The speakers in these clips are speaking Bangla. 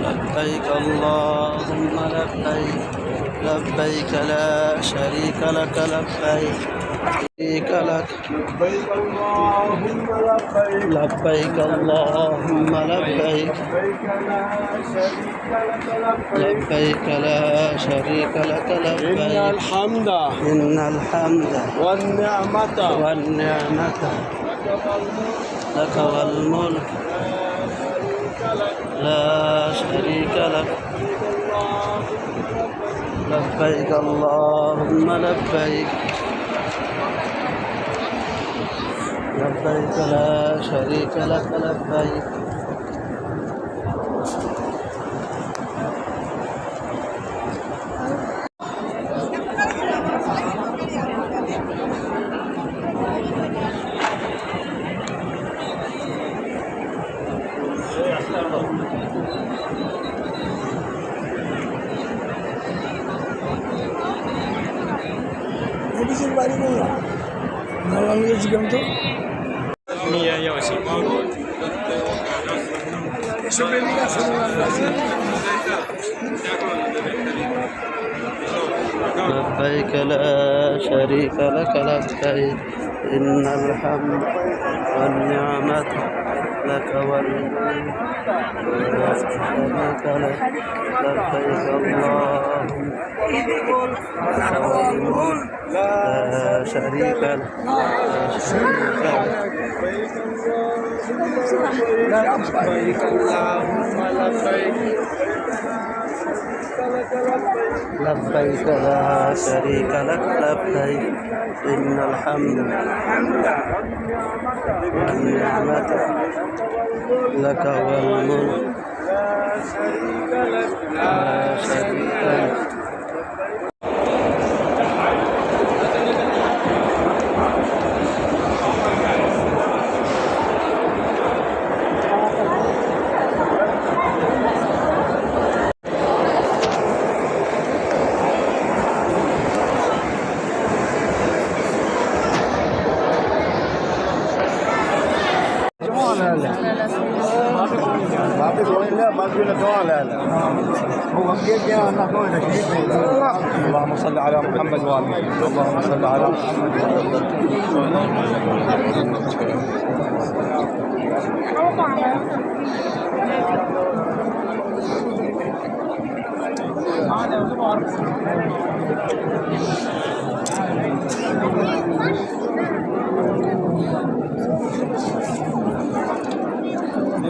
لبيك اللهم لبيك لبيك لا شريك لك لبيك شريك لك لبيك اللهم لبيك لبيك اللهم لبيك لبيك لا شريك لك لبيك لا شريك لك إن لبيك الحمد إن الحمد والنعمة والنعمة لك والملك لا شريك لك لبيك اللهم لبيك لبيك لا شريك لك لبيك পুলিশের বাড়ি বললাম ভালো লেগেছে কেমন তো لبيك لا شريك لك لبيك إن الحمد والنعمة لك والملك لا شريك لك لبيك اللهم لا شريك لك لا شريك لك لبيك اللهم لبيك لا شريك لك لبيك إن الحمد والنعمة لك والملك لا شريك لك اللهم صل على محمد وآل محمد اللهم صل على محمد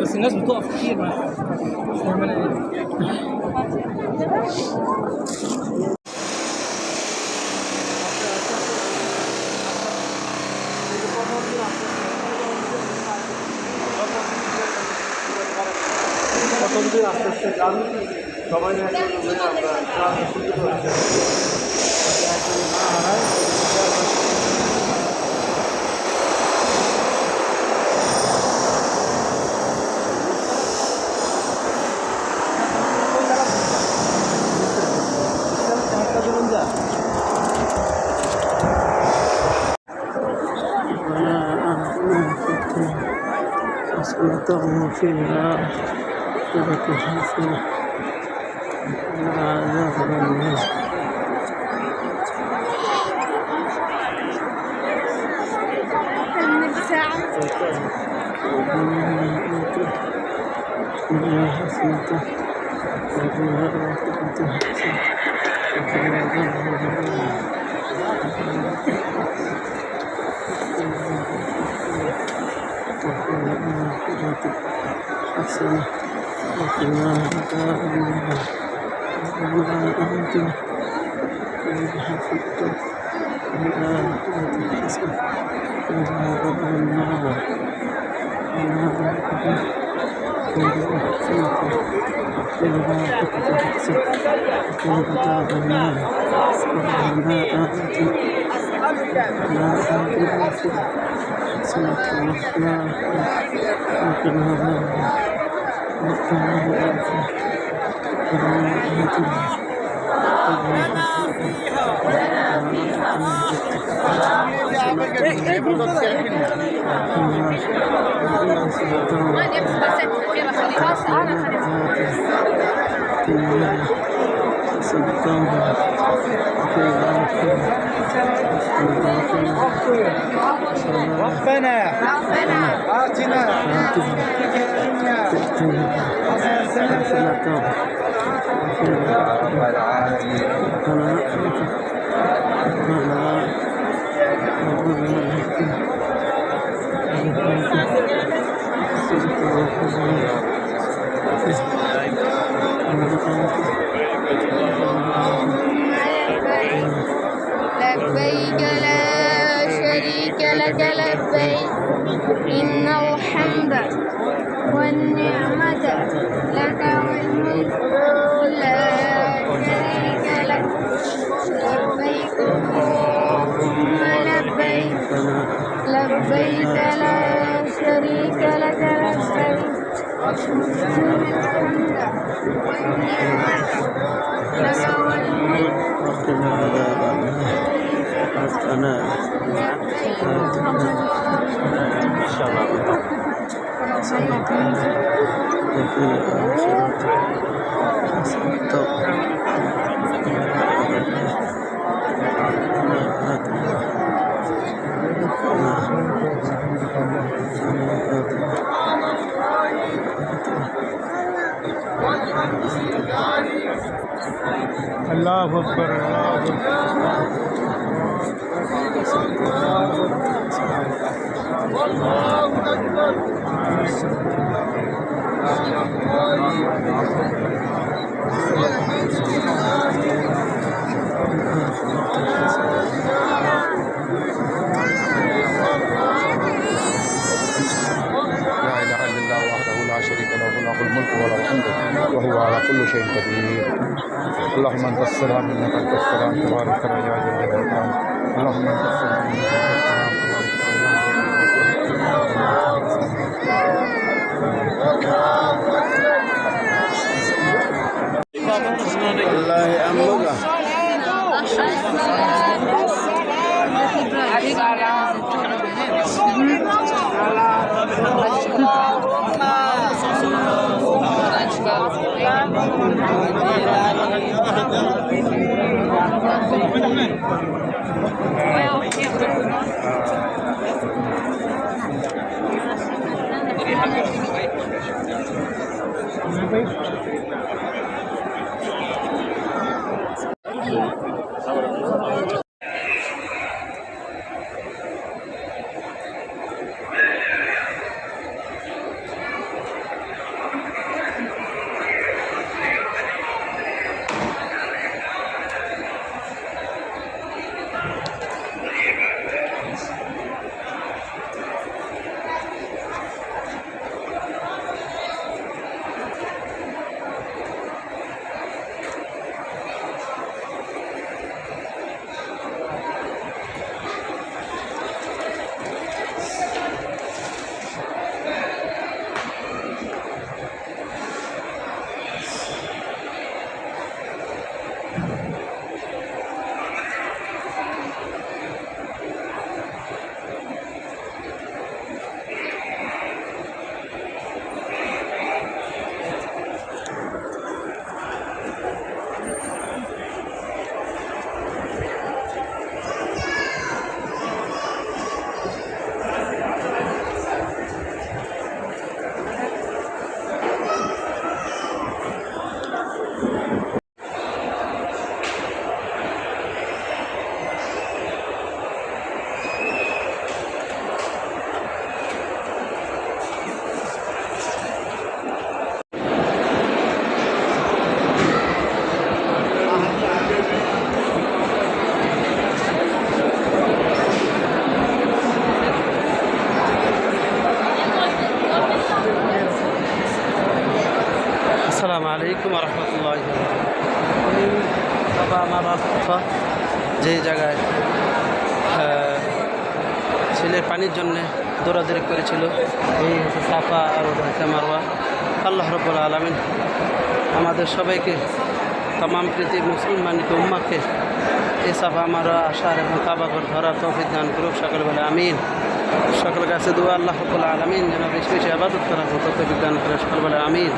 بس الناس بتقف كتير معايا কতদিন আস্তে আস্তে গান সবাই আমরা শুনতে পারছি حسنة فيها عاقبة حسنة وعذاب النار فيها حسنة وفيها عاقبة حسنة وفيها عذاب النار حسنة وقنا عذاب النار ربنا آتنا في حسنة وفي حسنة وقنا عذاب النار خلاص انا ربنا آتنا لبيك لا شريك لك لبيك إن الحمد والنعمة لك والملك لا شريك لك لبيك اللهم لبيك لبيك لا شريك لك لبيك إن الحمد والنعمة لك والملك الله أكبر الله لا إله إلا الله وحده لا شريك له له الملك وله الحمد وهو على كل شيء قدير. اللهم أنت السلام إنك أنت السلام تبارك يا ذا الجلال والإكرام. اللهم أنت السلام إنك أنت السلام تبارك الله أمرك আসসালামু আলাইকুম রহমতুল্লাহ। বাবা আমার কথা যে জায়গায় ছেলের পানির জন্যে দৌড়াদৌড়ি করেছিল, এই হচ্ছে সাফা আর ওটা হচ্ছে মারওয়া। আল্লাহ রাব্বুল আলামিন আমাদের সবাইকে, তামাম পৃথিবীর মুসলমানকে উম্মাকে এই সাফা মারওয়া আসার এবং কাবাঘর ধরার তৌফিক দান করুক। সকলে বলে আমিন। সকলের কাছে দোয়া আল্লাহ রাব্বুল আলামিন যেন বেশি বেশি ইবাদত করার তৌফিক দান করে। সকলে বলে আমিন।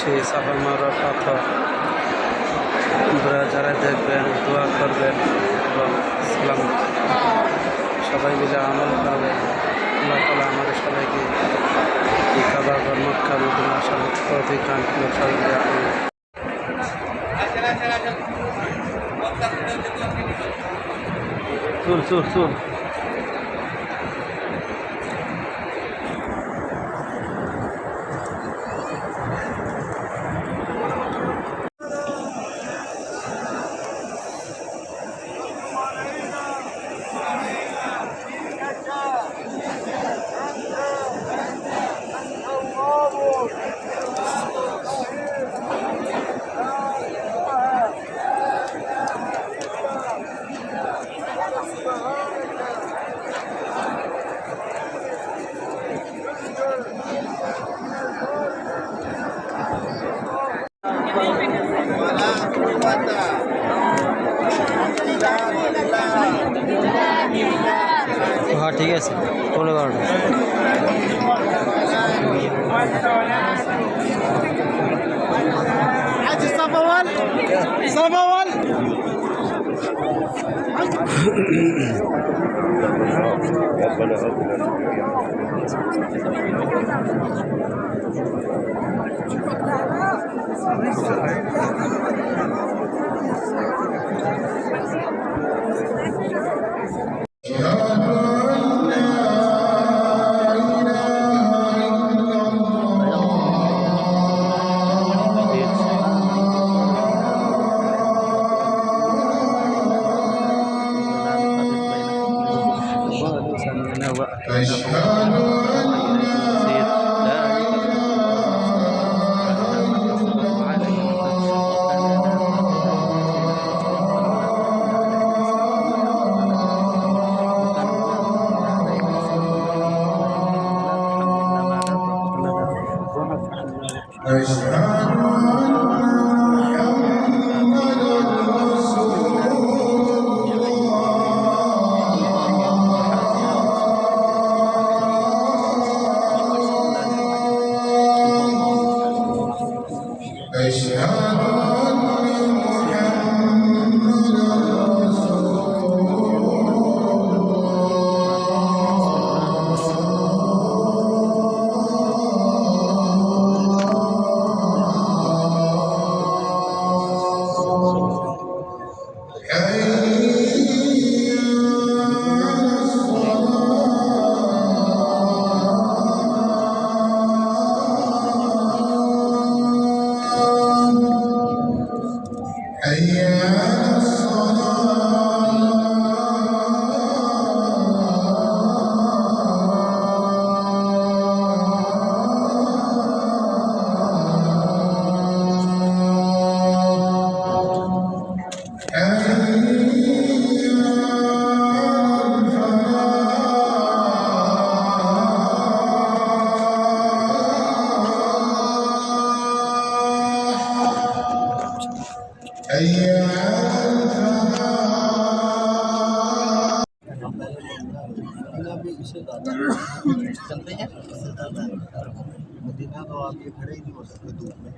সেই সাফা মারার পাথর আপনারা যারা দেখবেন দোয়া করবেন এবং ইসলাম সবাই মিলে আমল করবেন। আল্লাহ তাআলা আমাদের সবাইকে এই কাবা ঘর মক্কা মদিনা আসার তৌফিক দান করুন। সবাইকে আমিন। চুল হ্যাঁ ঠিক আছে 11:15। चलते हैं मदीना तो आप ये खड़े ही नहीं हो सकते धूप में।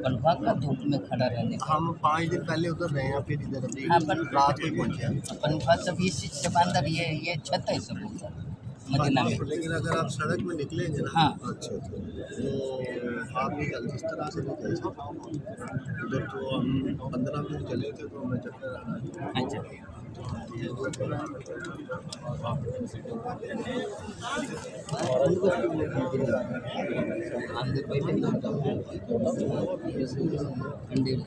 कन्फा का धूप में खड़ा रहने का। हम 5 दिन पहले उधर रहे हैं, फिर इधर अभी हाँ, रात को ही पहुँचे हैं। कन्फा सब इस चीज से अंदर ये छत है सब ऊपर मदीना में। लेकिन अगर आप सड़क में निकलेंगे ना, हाँ। अच्छा तो आप निकल जिस तरह से निकल सकते उधर तो हम 15 मिनट चले थे तो हमें चक्कर आना। अच्छा अंदर बैठे अंदर में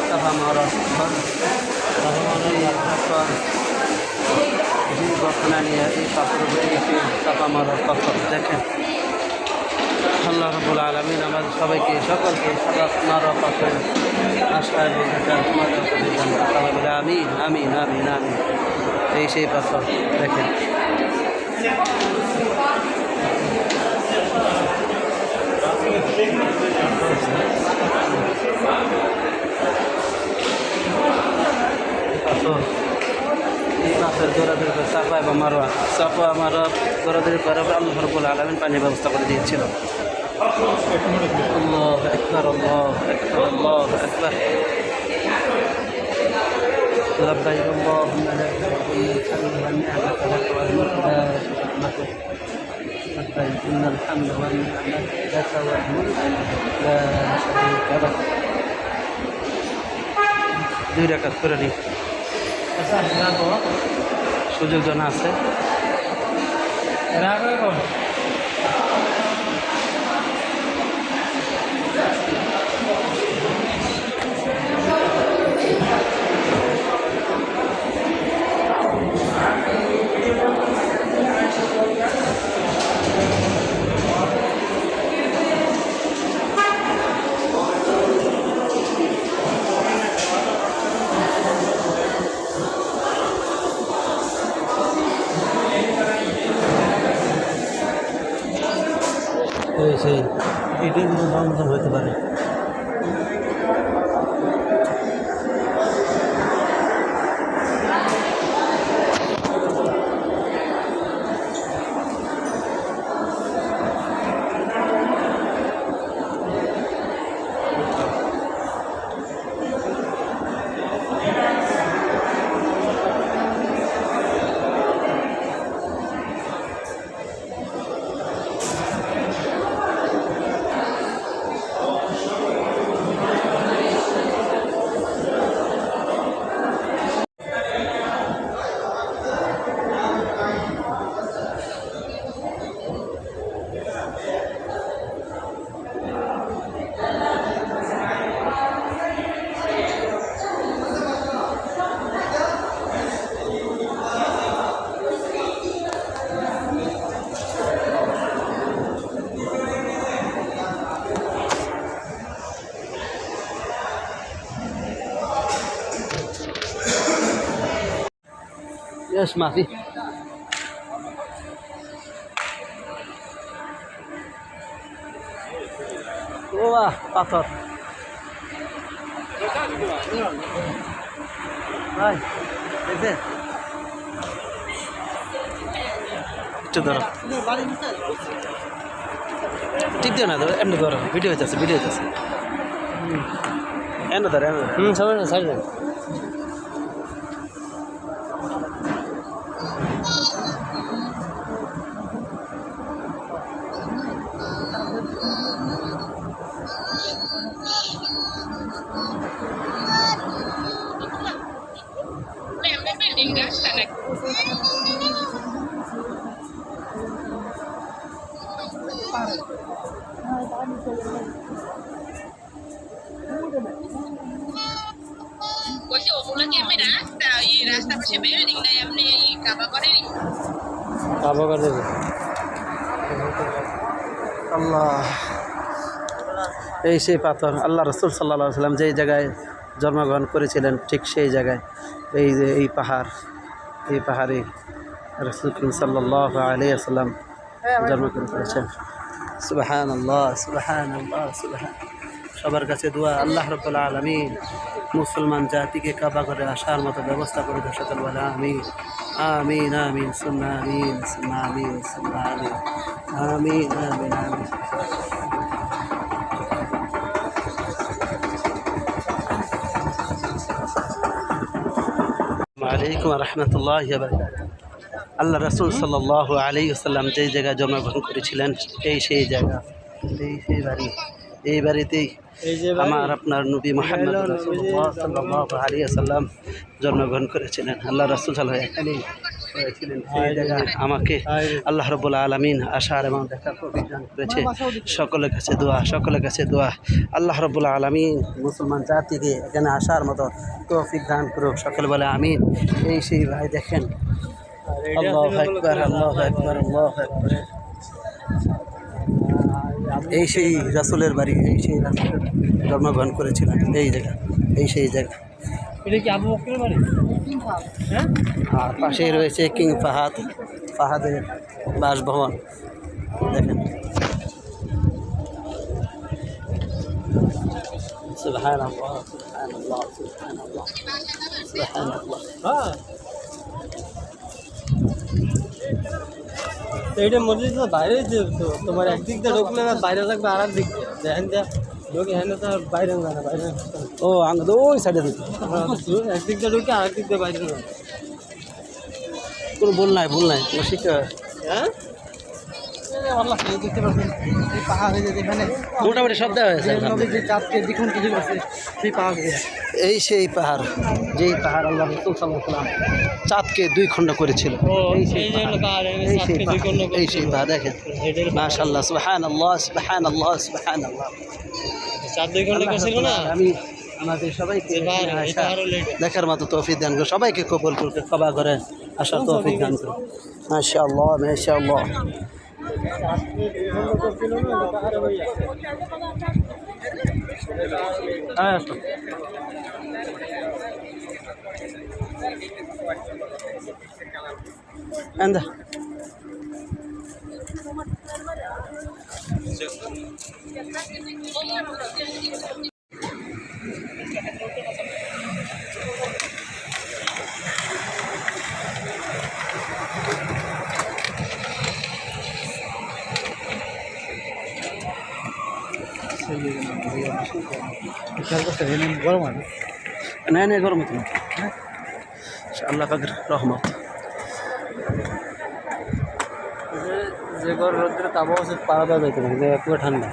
Safa Marwa ঘটনা নিয়ে এই পাথর এই চাপা মারার পাথর দেখেন। আল্লাহ রাব্বুল আলামিন আমাদের সবাইকে সকলকে সাদাত মারা পাথরের আশা এবং মারা করে দেন। সবাই বলে আমিন আমিন আমিন আমিন। এই সেই পাথর দেখেন। পাথর এই পাথর দৌড়াদৌড়ি করে চাপা এবং মারোয়া চাপা মারা দৌড়াদৌড়ি করে আল্লাহ রাব্বুল আলামিন পানির ব্যবস্থা করে দিয়েছিল। আল্লাহু আকবার আল্লাহু আকবার আল্লাহু আকবার। لبيك اللهم لبيك الحمد والنعمة لك والملك لا شريك لك لبيك إن الحمد والنعمة لك والملك لا شريك لك। দুই রাকাত করে নি সুযোগ জানা আছে। সেই এটাই কিন্তু হতে পারে। ايش ما في ওয়াহ পাথর ভাই দেখে একটু ধরো ঠিক দিও না ধরো এমনি ধরো ভিডিও হইতেছে এনে ধরো সবাই সাইড দেন বলছি ওগুলো কি আমি রাস্তা ওই রাস্তা পাশে বিল্ডিং নাই আপনি এই কাবা করেন আল্লাহ এই সেই পাথর আল্লাহ রাসূল সাল্লাল্লাহু আলাইহি সাল্লাম যেই জায়গায় জন্মগ্রহণ করেছিলেন ঠিক সেই জায়গায় এই যে এই পাহাড়ে রাসূল সাল্লাল্লাহু আলাইহি ওয়াসাল্লাম জন্মগ্রহণ করেছেন। সুবহানাল্লাহ সুবহানাল্লাহ সুবহান। সবার কাছে দোয়া আল্লাহ রাব্বুল আলামিন মুসলমান জাতিকে কাবা ঘরে আসার মতো ব্যবস্থা করে দেন। সকল বলে আমিন আমিন আমিন সুন্না আমিন সুন্না আমিন সুন্না আমিন আমিন আমিন আমিন। আলাইকুম রহমতুল্লাহি ওয়া বারাকাতুহু। আল্লাহ রাসূল সাল্লাল্লাহু আলাইহি ওয়াসাল্লাম যেই জায়গায় জন্মগ্রহণ করেছিলেন এই সেই জায়গা এই সেই বাড়ি এই বাড়িতেই আমার আপনার নবী মুহাম্মদ রাসূলুল্লাহ সাল্লাল্লাহু আলাইহি ওয়াসাল্লাম জন্মগ্রহণ করেছিলেন। আল্লাহ রাসূল সাল্লাল্লাহু এখানেই হয়েছিলেন সেই জায়গায় আমাকে আল্লাহ রাব্বুল আলামিন আসার এবং দেখার তৌফিক দান করেছে। সকলের কাছে দোয়া আল্লাহ রাব্বুল আলামিন মুসলমান জাতিকে এখানে আসার মতো তৌফিক দান করুক। সকলে বলে আমিন। এই সেই ভাই দেখেন আল্লাহু আকবার, আল্লাহু আকবার, আল্লাহু আকবার। এই সেই রাসূলের বাড়ি, এই সেই রাসূল জন্মগ্রহণ করেছিলেন এই জায়গা, এই সেই জায়গা। এটা কি আবু বকরের বাড়ি? হ্যাঁ, আর পাশেই রয়েছে কিং ফাহাদ, ফাহাদের বাসভবন দেখেন। সুবহানাল্লাহ, সুবহানাল্লাহ, সুবহানাল্লাহ, সুবহানাল্লাহ। হ্যাঁ, তো এইটা মসজিদ তো বাইরে যে তো তোমার একদিক দিয়ে ঢুকলে বাইরে থাকবে, আর একদিক দিয়ে দেখেন যা ঢুকে হ্যাঁ তো বাইরে না বাইরে ও আঙ্গ ওই সাইডে দিকে একদিক দিয়ে ঢুকে আর একদিক দিয়ে বাইরে না। কোনো ভুল নাই, ভুল নাই, কোনো শিক্ষা। হ্যাঁ, আল্লাহ দেখতে পাচ্ছেন এই পাহাড়ে যে যেখানে মোটামুটি সব দেওয়া হয়েছে। নবীর যে চাঁদকে দ্বিগুণ কিছু আছে সেই পাহাড়। এই সেই পাহাড়, যেই পাহাড় আল্লাহ রাসূল সাল্লাল্লাহু আলাইহি ওয়াসাল্লাম চাঁদকে 2 খণ্ড করেছিল। এই সেই পাহাড়, এই সেই পাহাড়, এই সেই পাহাড় দেখেন। মাশাআল্লাহ, সুবহানাল্লাহ, সুবহানাল্লাহ, সুবহানাল্লাহ। চাঁদ 2 ঘন্টা করেছিল না। আমি আমাদের সবাইকে দেখার মতো তৌফিক দান করুন, সবাইকে কবুল করুন, ক্ষমা করে আসার তৌফিক দান করুন। মাশাআল্লাহ, মাশাআল্লাহ। anda গরম আছে না না গরম তো আল্লাহ পাকের রহমত। যে ঘর রোদ্রে তাপ আছে পাড়া দেওয়া যাইতে না, যে পুরো ঠান্ডা।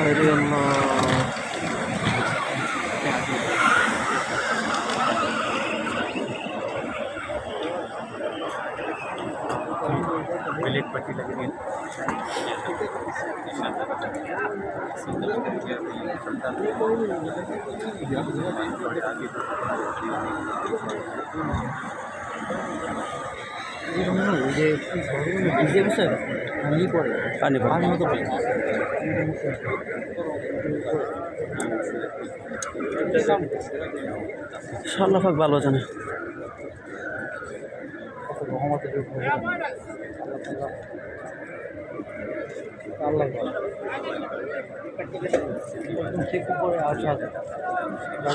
আরে আল্লাহ, পানি পানি মতো আল্লাহ পাক ভালো জানে।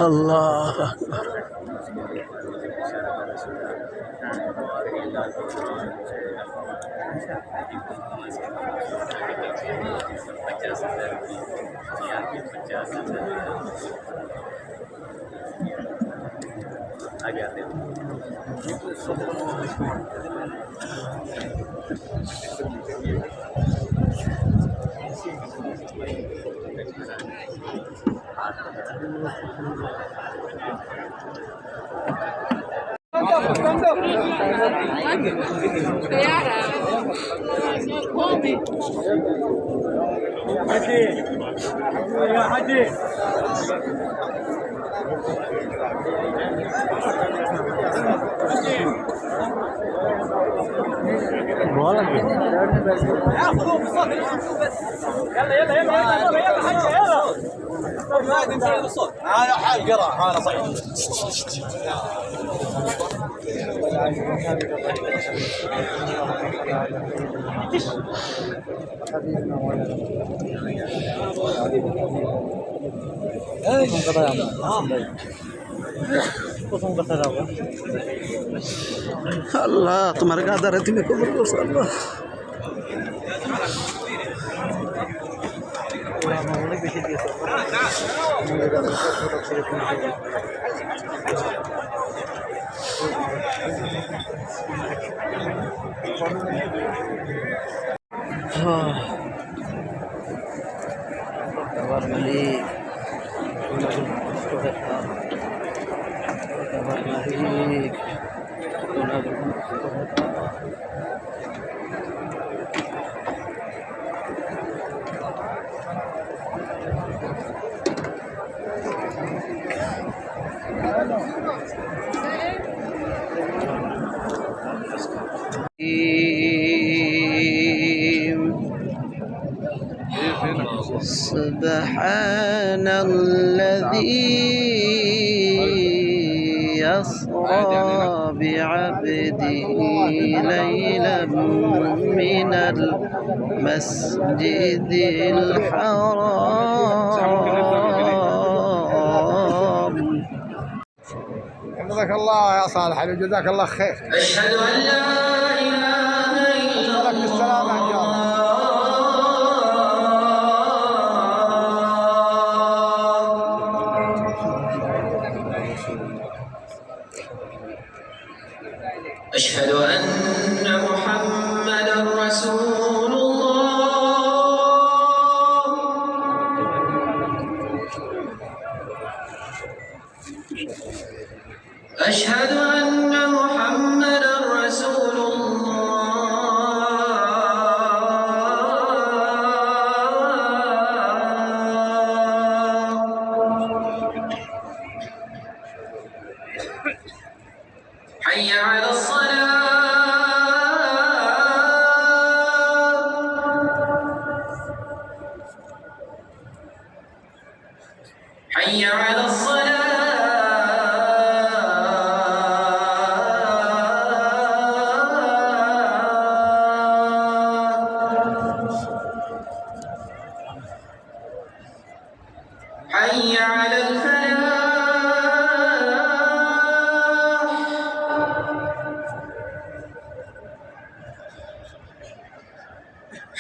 আল্লাহ आगे आते हैं। هذا حال قرا هذا صحيح. আল্লাহ তোমার গাদারে তুমি কবুল করছো আল্লাহ। অনেক বেশি দিয়েছে। আবার বলি شريك سبحان الذي يسرى بعبده ليلا من المسجد الحرام. جزاك الله يا صالح علي، جزاك الله خير. أشهد أن لا إله إلا لك بالسلامة يا جار. أشهد أن محمدا رسول الله. أشهد أن محمدا رسول الله. حي على الصلاة. حي على الصلاة. حي على الفلاح.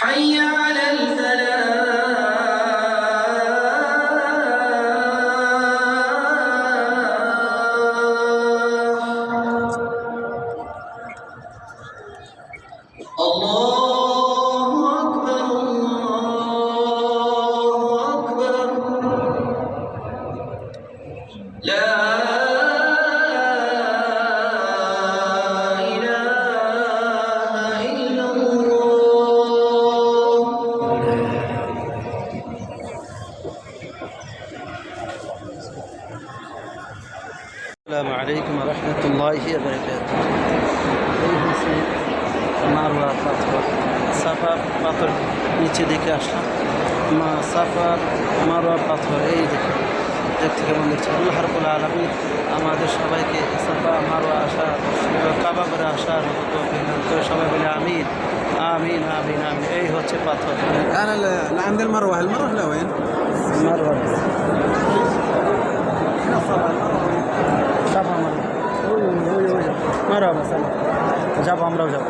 حي على الفلاح. الله أكبر الله أكبر. لا إله إلا الله. السلام عليكم ورحمة الله وبركاته. মারওয়া পাথর, সাফা পাথর নিচে দিকে আসলাম। সাফা মারওয়া পাথর এই দেখতে কেমন দেখছি। আল্লাহ রাব্বুল আলামিন আমাদের সবাইকে সাফা মারওয়া আসা, কাবা করে আসার করে সবাই বলে আমিন আমিন আমিন আমিন। এই হচ্ছে পাথর। أنا عند المروة لوين؟ মারওয়া সাফা মারওয়া মারওয়া যাবো, আমরাও যাবো।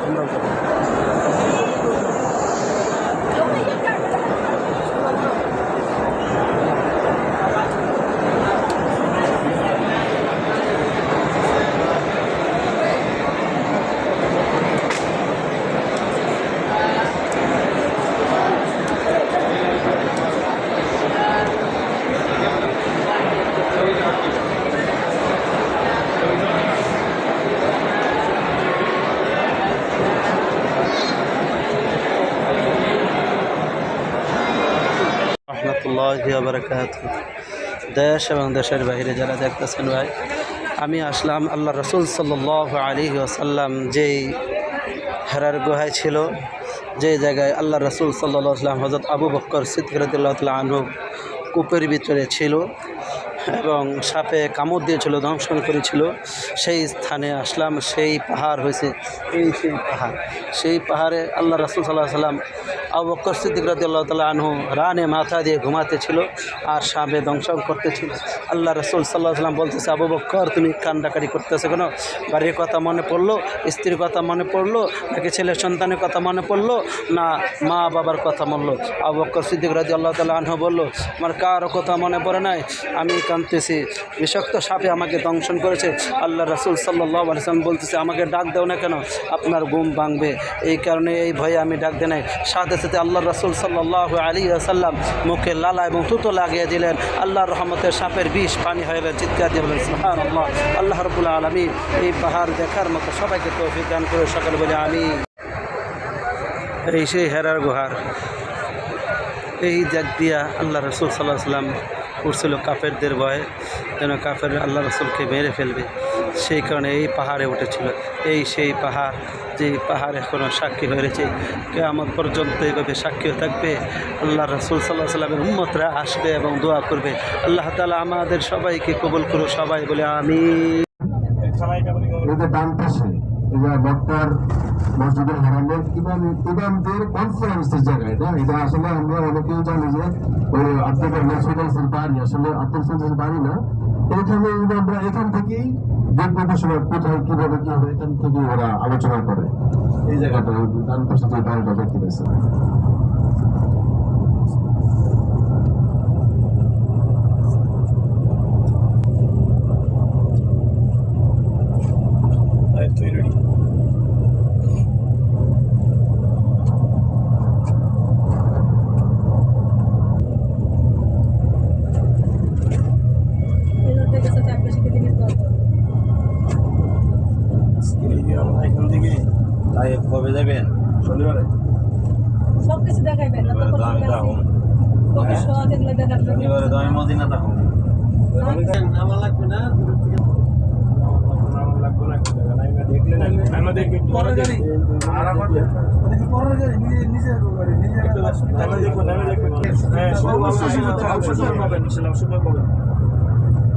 রহমতুল্লাহি ওয়া বারাকাতুহু। দেশ এবং দেশের বাইরে যারা দেখতেছেন ভাই, আমি আসলাম আল্লাহ রসুল সাল্লাল্লাহু আলাইহি ওয়াসাল্লাম যেই হেরার গুহায় ছিল, যে জায়গায় আল্লাহ রসুল সাল্লাল্লাহু আলাইহি ওয়াসাল্লাম হযরত আবু বকর সিদ্দিক রাদিয়াল্লাহু তাআলা আনহু কূপের ভিতরে ছিল এবং সাপে কামড় দিয়েছিল, দংশন করেছিল, সেই স্থানে আসলাম। সেই পাহাড় হয়েছে সেই পাহাড়ে আল্লাহ রাসূল সাল্লাল্লাহু আলাইহি ওয়াসাল্লাম আবু বকর সিদ্দিক রাদিয়াল্লাহু তাআলা আনহু রানে মাথা দিয়ে ঘুমাতেছিল আর সাপে দংশন করতেছিল। আল্লাহ রাসূল সাল্লাল্লাহু আলাইহি ওয়াসাল্লাম বলতেছে, আবু বকর তুমি কান্নাকাটি করতেছো কেন? বাড়ির কথা মনে পড়লো, স্ত্রীর কথা মনে পড়লো, নাকি ছেলের সন্তানের কথা মনে পড়লো, না মা বাবার কথা মনে? আবু বকর সিদ্দিক রাদিয়াল্লাহু তাআলা আনহু বলল, আমার কারো কথা মনে পড়ে নাই, আমি কাঁদতেছি, বিষাক্ত সাপে আমাকে দংশন করেছে। আল্লাহ রাসূল সাল্লাল্লাহু আলাইহি ওয়াসাল্লাম বলতেছে, আমাকে ডাক দাও না কেন, আপনার ঘুম ভাঙবে, এই কারণে এই ভয়ে আমি ডাক দেই নাই। সাথে অবস্থাতে আল্লাহ রাসূল সাল্লাল্লাহু আলাইহি ওয়াসাল্লাম মুখে লালা এবং থুতু লাগিয়ে দিলেন। আল্লাহর রহমতের সাপের বিষ পানি হয়ে গেলেন। চিৎকার দিয়ে বলেন সুবহানাল্লাহ। আল্লাহ রাব্বুল আলামিন এই পাহাড় দেখার মতো সবাইকে তৌফিক দান করে সকলে বলে আমিন। এই সেই হেরার গুহার এই দিক দিয়া আল্লাহ রাসূল সাল্লাল্লাহু আলাইহি ওয়াসাল্লাম উঠছিল কাফেরদের ভয়ে, যেন কাফের আল্লাহ রাসূলকে মেরে ফেলবে, সেই কারণে এই পাহাড়ে উঠেছিল। এই সেই পাহাড়, যে পাহাড় এখনও সাক্ষী হয়ে রয়েছে, কিয়ামত পর্যন্ত এইভাবে সাক্ষী থাকবে। আল্লাহ রাসূল সাল্লাল্লাহু আলাইহি ওয়াসাল্লামের উম্মতরা আসবে এবং দোয়া করবে। আল্লাহ তাআলা আমাদের সবাইকে কবুল করুন, সবাই বলে আমিন। এই যে ডান পাশে এই যে মক্কার মসজিদের হারামের ইমামদের কনফারেন্সের জায়গা, এটা আসলে আমরা অনেকেই জানি যে ওই আব্দুল মাসউদের বাড়ি, আসলে আব্দুল মাসউদের বাড়ি না। এখানে ইমামরা এখান থেকেই যোগ্য ঘোষণা কোথায় কিভাবে কি হবে এখান থেকে ওরা আলোচনা করে। এই জায়গাটা ডান পাশে যে বাড়িটা দেখতে পেয়েছে, কবে যাবেন? শনিবারে সবকিছু দেখাইবেন শনিবারে তো আমি মদিনা থাকবো। আমার লাগবে না,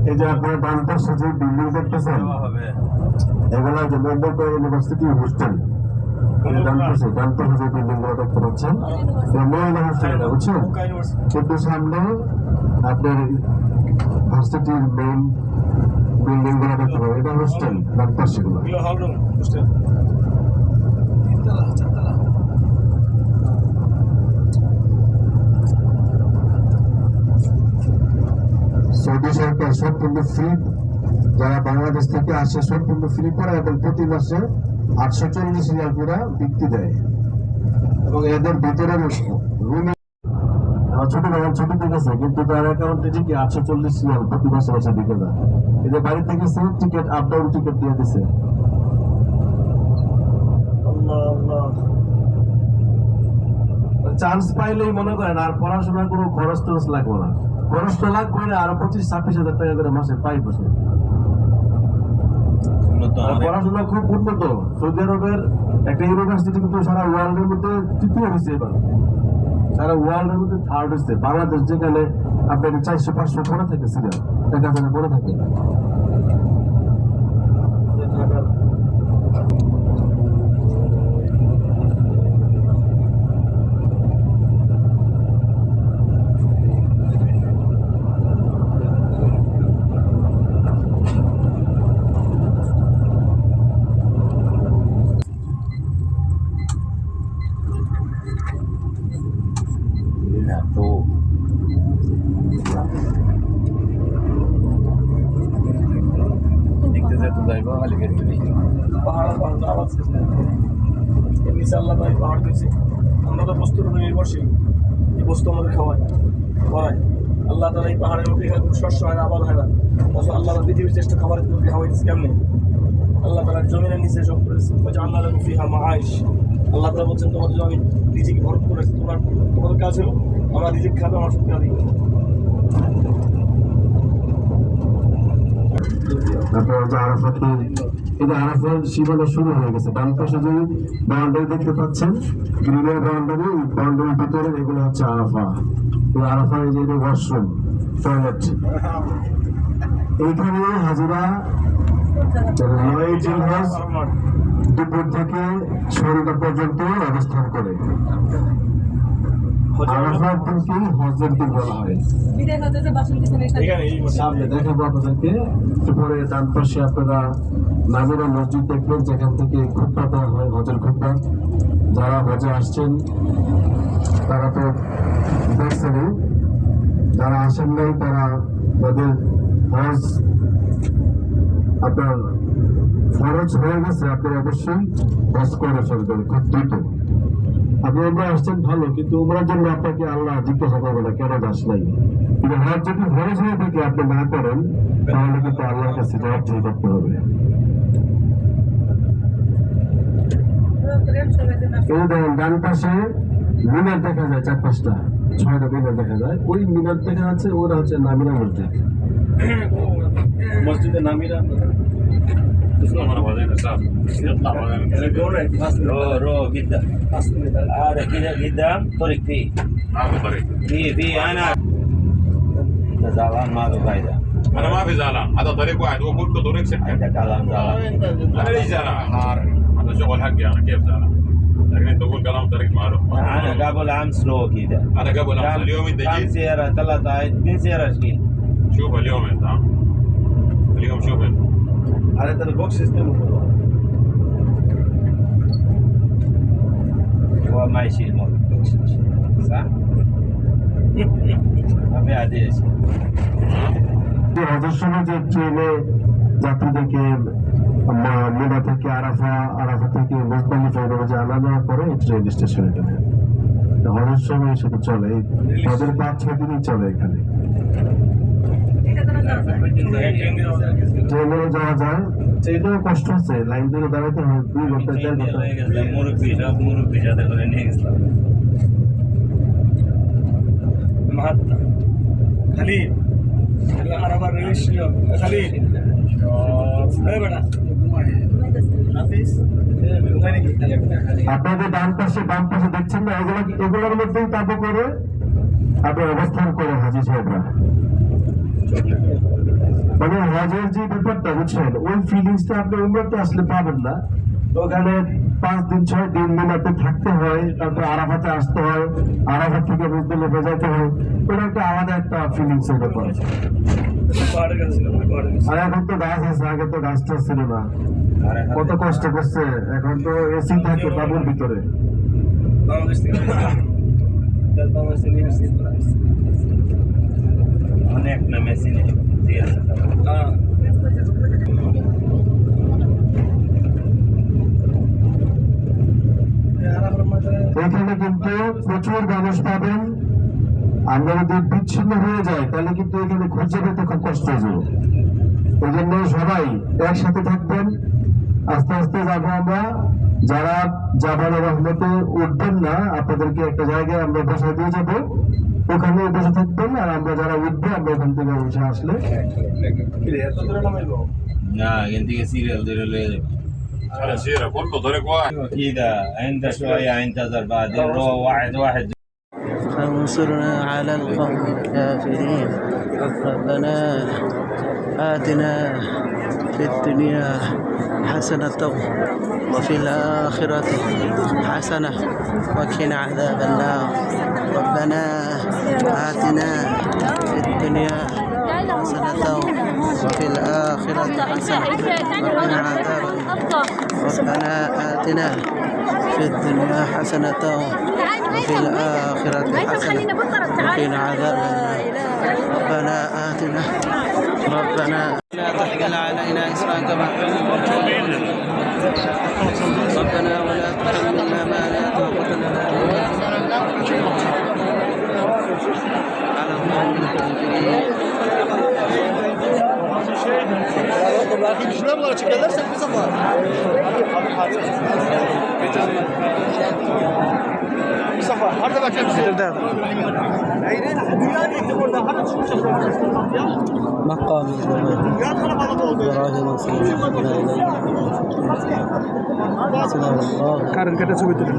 এই যে আপনার ডান পাশে যে বিল্ডিং দেখতেছেন এগুলো যে মুম্বাই ইউনিভার্সিটি হোস্টেল। ডান পাশে যে বিল্ডিং গুলো দেখতে পাচ্ছেন মহিলা হোস্টেল, বুঝছেন? কিন্তু সামনে আপনার ভার্সিটির মেইন বিল্ডিং গুলো দেখতে পাবেন, এটা হোস্টেল। ডান পাশে গুলো সৌদি সরকার সম্পূর্ণ ফ্রি, যারা বাংলাদেশ থেকে আসে সম্পূর্ণ ফ্রি করে এবং প্রতি মাসে 840 রিয়াল করে বৃত্তি দেয়। এবং এদের ভিতরে রুমে ছোট ভাই ছুটি দিতেছে, কিন্তু তার অ্যাকাউন্টে ঠিকই 840 রিয়াল প্রতি মাসে বসে দিকে যায়। এদের বাড়ি থেকে safe ticket, up down ticket দিয়ে দিছে। চান্স পাইলেই মনে করেন আর পড়াশোনার কোনো খরচ টরচ লাগবে না, খরচ তো লাগবে না, আরো 25-26 হাজার টাকা করে মাসে পাই বসে। পড়াশোনা খুব উন্নত। সৌদি আরবের একটা ইউনিভার্সিটি কিন্তু সারা ওয়ার্ল্ডের মধ্যে তৃতীয় হয়েছে, এবার সারা ওয়ার্ল্ডের মধ্যে থার্ড হয়েছে। বাংলাদেশ যেখানে আপনার 400-500 পড়ে থাকে, সিরিয়াল 1000 পড়ে থাকে। আমরা তো বস্তুর উপর নির্ভরশীল, এই বস্তু আমাদের খাওয়ায় করায়। আল্লাহ তালা এই পাহাড়ের মধ্যে এখানে কোনো শস্য হয় না, আবাদ হয় না, অথচ আল্লাহ পৃথিবীর শ্রেষ্ঠ খাবারের মধ্যে খাওয়াইছে কেমনি? আল্লাহ তালার জমিনের নিচে সব করেছে। আল্লাহ ফিহা মাআইশ, আল্লাহ তালা বলছেন তোমাদের জন্য আমি রিজিক ভরপুর করেছি, তোমাদের কাজ হলো আমার রিজিক খাবে, আমার সত্যি আদি। তারপর আরাফাত সীমানা শুরু হয়ে গেছে। ডান পাশে যে বাউন্ডারি দেখতে পাচ্ছেন, গ্রিনের বাউন্ডারি, বাউন্ডারির ভিতরে এগুলো হচ্ছে আরাফা। আরাফা এই যে ওয়াশরুম, টয়লেট। এইখানে হাজিরা দুপুর থেকে সন্ধ্যা পর্যন্ত অবস্থান করে। আরাফাত থেকে হজের দিন বলা হয়। সামনে দেখাবো আপনাদেরকে। পরে ডান পাশে আপনারা নামিরা মসজিদ দেখবেন, যেখান থেকে খুতবা দেওয়া হয়, হজের খুতবা। যারা হজে আসছেন তারা তো দেখছেনই, যারা আসেন নাই তারা তাদের হজ আপনার ফরজ হয়ে গেছে, আপনারা অবশ্যই হজ করে ফেলবেন খুব দ্রুত। আপনি উমরা আসছেন ভালো, কিন্তু উমরার জন্য আপনাকে আল্লাহ জিজ্ঞাসা করবে না কেন যাস নাই। কিন্তু হজ যদি ফরজ হয়ে থাকে আপনি না করেন, তাহলে কিন্তু আল্লাহর কাছে জবাবদিহি করতে হবে। এই দেখেন ডান পাশে মিনার দেখা যায়, 4-5টা 6টা মিনার দেখা যায়। ওই মিনার দেখা যাচ্ছে, ওরা হচ্ছে নামিরা মসজিদ। মসজিদে নামিরা رو جدا هذا كذا قدام طريق فيه في انا زعلان ما له فايده انا ما في زعلان، هذا طريق واحد هو كله طريق سكه. انت كلام زعلان انا ليش زعلان؟ هذا شغل حقي انا، كيف زعلان؟ لكن انت تقول كلام طريق معروف. انا قبل امس لو كذا انا قبل امس، اليوم انت كم جيت سياره 2 سياره شكل شوف اليوم انت ها؟ اليوم شوف انت আর এটা বক্স সিস্টেম هو ما يشيل موت صح؟ ما في عديس হজের সময় যে ট্রেনে যাত্রীদেরকে মিনা থেকে আরাফা থেকে মুজদালিফা যে আলাদা করে এই ট্রেন স্টেশনে গেলে হজের সময় শুধু চলে, হজের 5-6 দিনই চলে এখানে। ট্রেনে যাওয়া যায়, ট্রেনেও কষ্ট হচ্ছে, লাইন ধরে দাঁড়াতে হয় 2 ঘন্টা 4 ঘন্টা। মুরব্বী সাথে করে নিয়ে গেছিলাম মাহাত্মা খালিদ আর আবার রেজিস্ট্রি খালিদ এই বেটা হাফিজ ঘুমাই নাকি? আপনাদের বাম পাশে দেখছেন না, এগুলোর মধ্যেই তাবু করে আপনার অবস্থান করে হাজি সাহেবরা। মানে হজের যে ব্যাপারটা বুঝছেন, ওই ফিলিংসটা আপনি উমরাতে আসলে পাবেন না। ওখানে 5 দিন 6 দিন মিনাতে থাকতে হয়, তারপর আরাফাতে আসতে হয়, আরাফাত থেকে মুজদালিফা যেতে হয়, ওটা একটা আলাদা একটা ফিলিংস এর ব্যাপার। আর এখন তো গাছ আছে, আগে তো গাছটা ছিল না, কত কষ্ট করছে। এখন তো এসি থাকে তাবুর ভিতরে। বাংলাদেশ থেকে অনেক না মেশিনে হ্যাঁ এখানে কিন্তু প্রচুর মানুষ পাবেন। আমরা যদি বিচ্ছিন্ন হয়ে যাই তাহলে কিন্তু এখানে খুঁজে পেতে খুব কষ্ট হয়ে যাবে। ওই জন্য সবাই একসাথে থাকবেন, আস্তে আস্তে যাবো আমরা। যারা জাবালের রহমতে উঠবেন না, আপনাদেরকে একটা জায়গায় আমরা বসা দিয়ে যাবো, ওখানে বসে থাকবেন। আর আমরা যারা উঠবো আমরা ওখান থেকে বসে আসলে না এখান থেকে সিরিয়াল ধরে লয়ে যাবে على سيره كله طريق واحد. كذا انت شويه انتظر بعدين روح واحد فانصرنا على القوم الكافرين. ربنا آتنا في الدنيا حسنة وفي الآخرة حسنة وقنا عذاب النار. ربنا آتنا في الدنيا حسنة وفي الآخرة حسنة وقنا عذاب النار. ربنا آتنا في الدنيا حسنة وفي الآخرة حسنة وقنا عذاب النار. ربنا آتنا ربنا لا تحمل علينا إصرا كما حملت ربنا ولا تحملنا ما لا طاقة لنا على القوم الكافرين. مقام إبراهيم কারেন্ট কাটা ছবি তুলে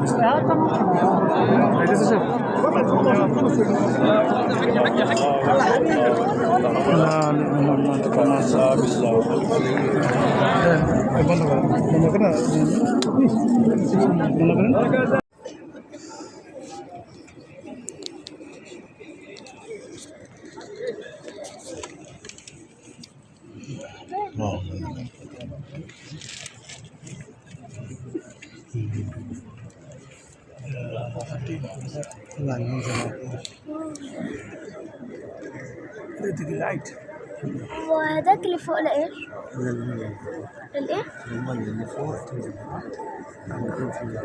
وهذاك اللي فوق لايش؟ الايه؟ المية اللي فوق تنزل اه هناك هناك وإيش فيها؟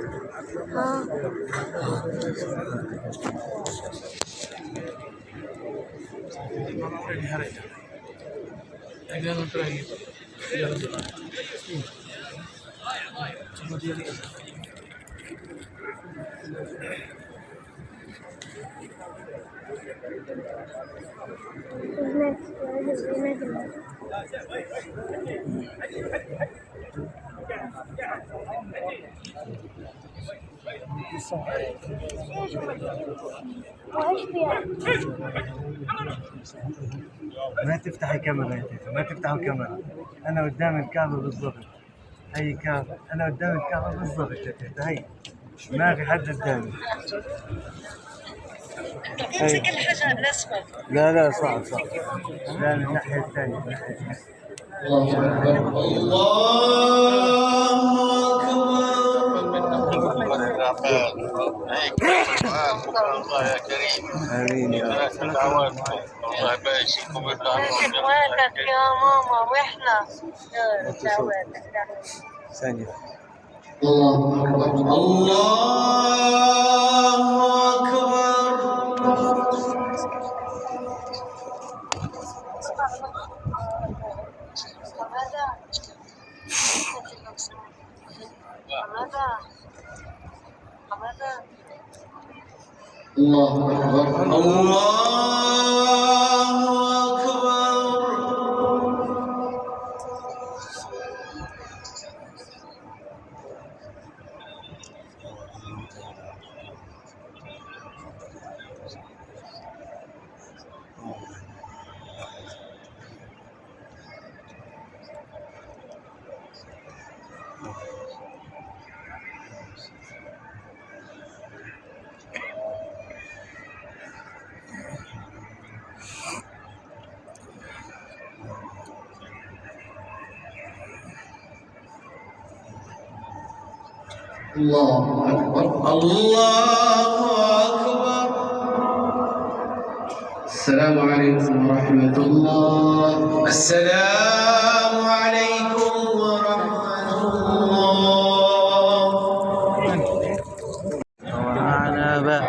ما تفتح الكاميرا يا تيتا، ما تفتح الكاميرا. انا قدام الكعبة بالضبط. هي كعبة، انا قدام الكعبة بالضبط يا تيتا. هي ما في حد قدامي. تمسك الحجر الاسود. لا لا صعب صعب. لا من الناحية الثانية، من الناحية الثانية. الله يا كريم. آمين يا رب. دعواتكم الله يبارك فيكم ويطلع دعواتك يا ماما واحنا دعواتك. ثانية. الله أكبر الله أكبر السلام عليكم ورحمة الله. السلام عليكم ورحمة الله. وعنبا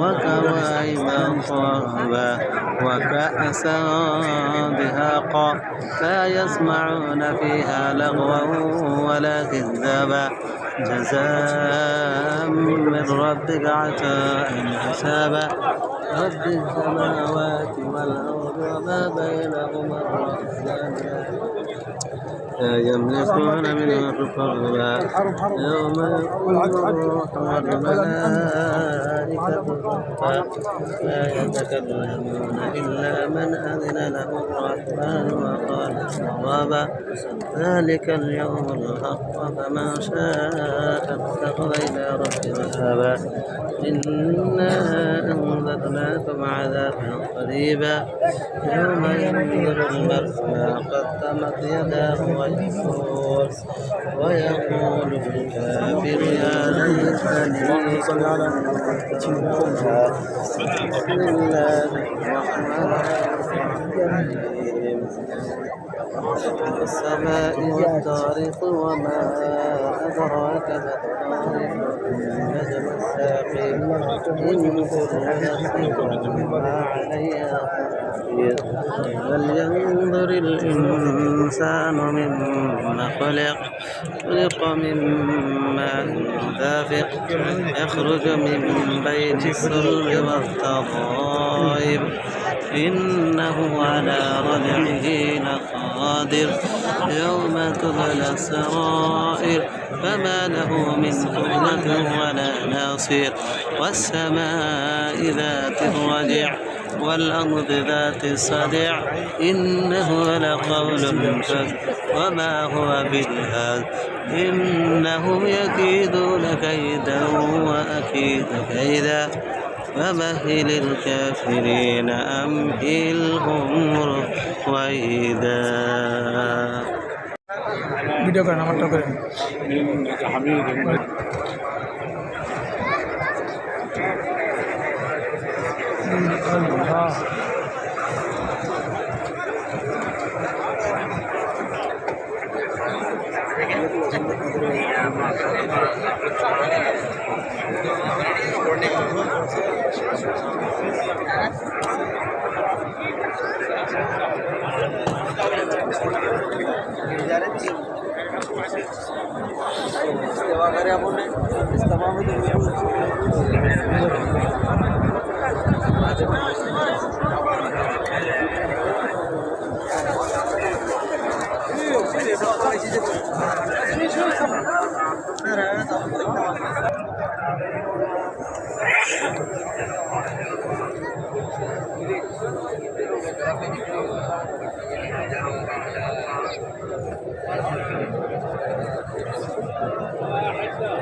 وكواعب أترابا وكأسا دهاقا لا يسمعون فيها لغوا ولا كذابا جزاء من ربك عطاء حسابا رب السماوات والأرض وما بينهما الرحمن لا يملكون منه رقبا يوم يقوم الروح والملائكة لا يتكلمون إلا من أذن له الرحمن وقال صوابا ذلك اليوم الحق فمن شاء اتخذ إلى ربه مآبا إنا أنذرناكم عذابا قريبا يوم ينظر المرء ما قدمت يداه ويقول الكافر يا ليتني بسم الله الرحمن الرحيم السماء والطارق وما أدراك ما الطارق النجم الثاقب إن كل نفس ما عليها حفيظ فلينظر الإنسان مما خلق من ماء دافق يخرج من بين الصلب والترائب إنه على رجعه لقادر يوم تبلى السرائر فما له من قوة ولا ناصر والسماء ذات الرجع والأرض ذات الصدع إنه لقول فصل وما هو بالهزل إنهم يكيدون كيدا وأكيد كيدا فمهل الكافرين أمهلهم رويدا. ভিডিও করেন আমারটা করেন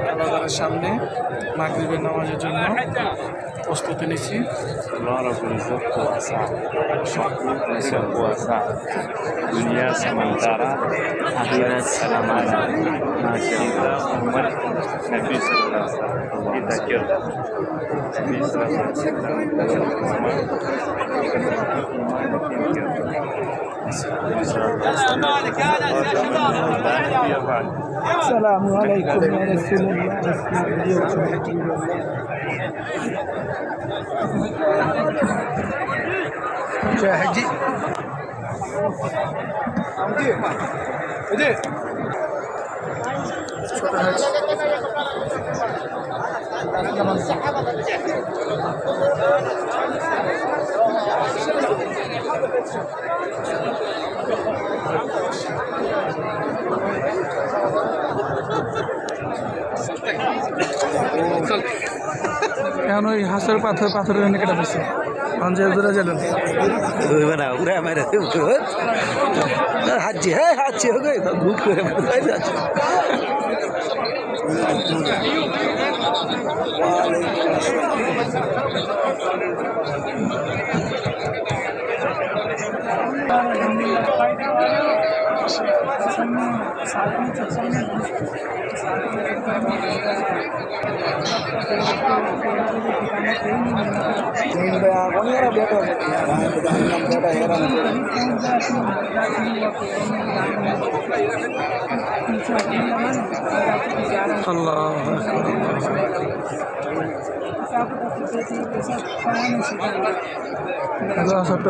কাবাগারের সামনে মাগরিবের নামাজের জন্য প্রস্তুতি নিচ্ছি। puasa dunia sementara akhirat selamanya. Masya Allah, umat Nabi Sallallahu Alaihi Wasallam kita kira Nabi Sallallahu Alaihi Wasallam. Assalamualaikum warahmatullahi wabarakatuh. Haji. এখন ওই হাঁসের পাথরের এনে কেটে পেয়েছে পঞ্চায়েত জোড়া জেলেন উড়ে মেরে হাঁচি হ্যাঁ হাঁচি হবে ঘুট করে যাচ্ছে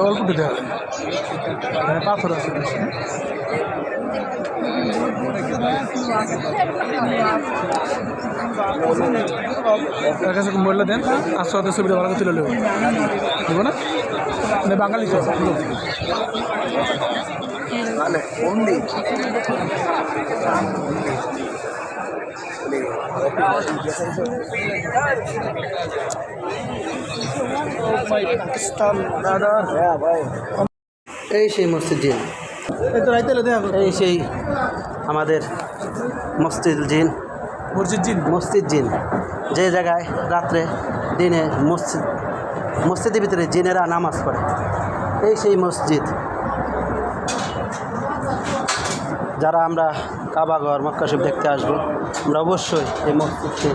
অল্প দিতে হবে পাথর আছে তার কাছে বললে দেন আস্তে সুবিধা ভালো তুলে নেব দেবো না বাঙালি তো এই সেই মসজিদ জিন এই সেই আমাদের মসজিদ জিন যে জায়গায় রাত্রে দিনে মসজিদের ভিতরে জিনেরা নামাজ পড়ে এই সেই মসজিদ যারা আমরা কাবাঘর মক্কা শরীফ দেখতে আসবো আমরা অবশ্যই এই মসজিদকে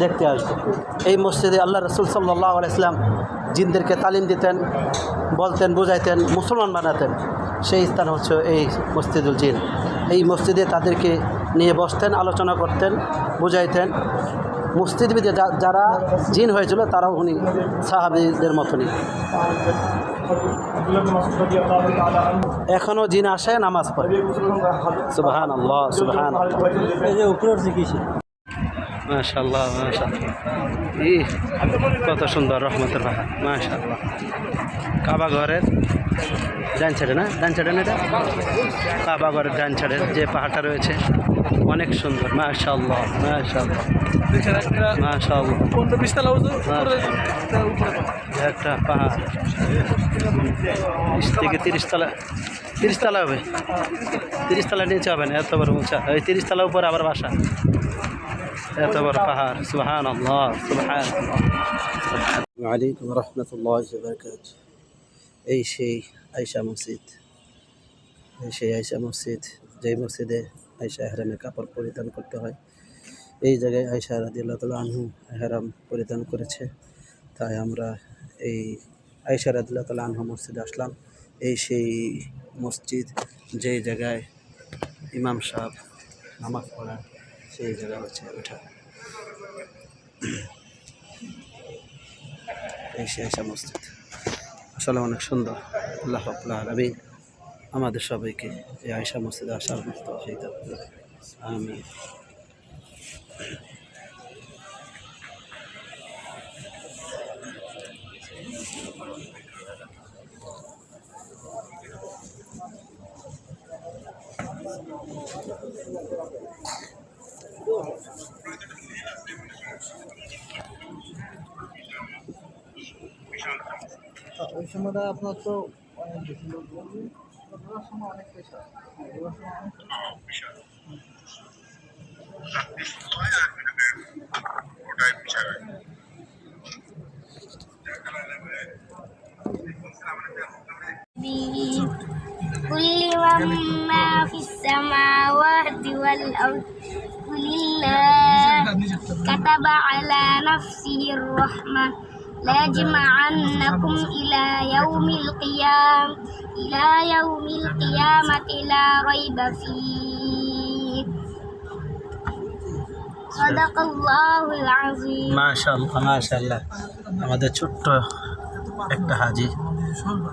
দেখতে আসবো এই মসজিদে আল্লাহ রাসূল সাল্লাল্লাহু আলাইহি ওয়াসাল্লাম জিনদেরকে তালিম দিতেন বলতেন বুঝাইতেন মুসলমান বানাতেন সেই স্থান হচ্ছে এই মসজিদুল জিন এই মসজিদে তাদেরকে নিয়ে বসতেন আলোচনা করতেন বুঝাইতেন মসজিদে যারা জিন হয়েছিল তারাও উনি সাহাবীদের মতনই এখনও জিন আসে নামাজ পড়ে সুবহানাল্লাহ সুবহানাল্লাহ এই যে উপরের চিকিৎসা মাশাআল্লাহ মাশাআল্লাহ কত সুন্দর রহমতের পাহাড় মাশাআল্লাহ কাবা ঘরের ডান সাইডে না এটা কাবা ঘরের ডান সাইডের যে পাহাড়টা রয়েছে অনেক সুন্দর মাশাআল্লাহ মাশাআল্লাহ মাশাআল্লাহ একটা পাহাড় 20 থেকে 30 তলা হবে 30 তলা নিচে হবে না এত বড় উঁচা ওই 30 তলা উপরে আবার বাসা এত বড় পাহাড় সুবহানাল্লাহ সুবহানাল্লাহ ওয়ালাইকুম রাহমাতুল্লাহি ওয়া বারাকাতুহু এই সেই আয়েশা মসজিদ যেই মসজিদে আয়েশা ইহরামের কাপড় পরিধান করতে হয় এই জায়গায় আয়েশা রাদিয়াল্লাহু তাআলা আনহু ইহরাম পরিধান করেছে তাই আমরা এই আয়েশা রাদিয়াল্লাহু তাআলা আনহা মসজিদে আসলাম এই সেই মসজিদ যেই জায়গায় ইমাম সাহেব নামাজ পড়ায় সেই জায়গা হচ্ছে ওটা এই সেই আয়েশা মসজিদ আসলে অনেক সুন্দর আল্লাহ রাব্বুল আলামিন আমাদের সবাইকে এই আয়েশা মসজিদে আসার তৌফিক দান করুন। আমিন। ওই সময়টা আপনার তো অনেক বেশি লোক বলবে, ওটার সময় অনেক পেশা, ওটার সময় অনেক كل وما في السماوات والأرض قل الله كتب على نفسه الرحمة ليجمعنكم إلى يوم القيامة لا ريب فيه صدق الله العظيم মাশাআল্লাহ আমাদের ছোট্ট একটা হাজি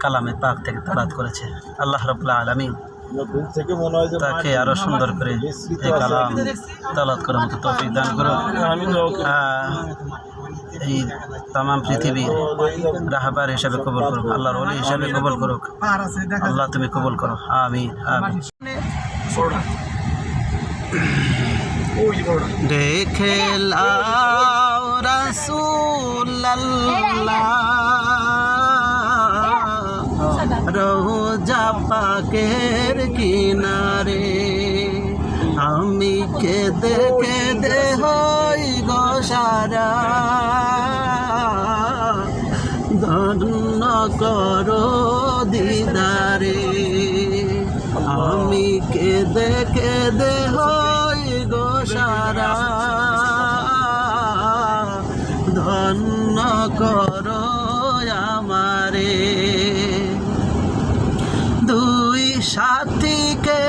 কালামে পাক থেকে তালাত করেছে। আল্লাহ রাব্বুল আলামিন তাকে আরো সুন্দর করে এই কালাম তালাত করার মতো তৌফিক দান করুন। এই তাম পৃথিবীর রাহবার হিসাবে কবুল করুক, আল্লাহর ওলি হিসাবে কবুল করুক। আল্লাহ তুমি কবুল করো, আমিন আমিন। দেখে লাও রাসূলুল্লাহ রোজা পাকের কিনারে, আমি কেঁদে কেঁদে হই গো সারা, ধন্য করো দিদারে। আমি কেঁদে কেঁদে হই গো সারা, ধন্য করো আমারে। দুই সাথীকে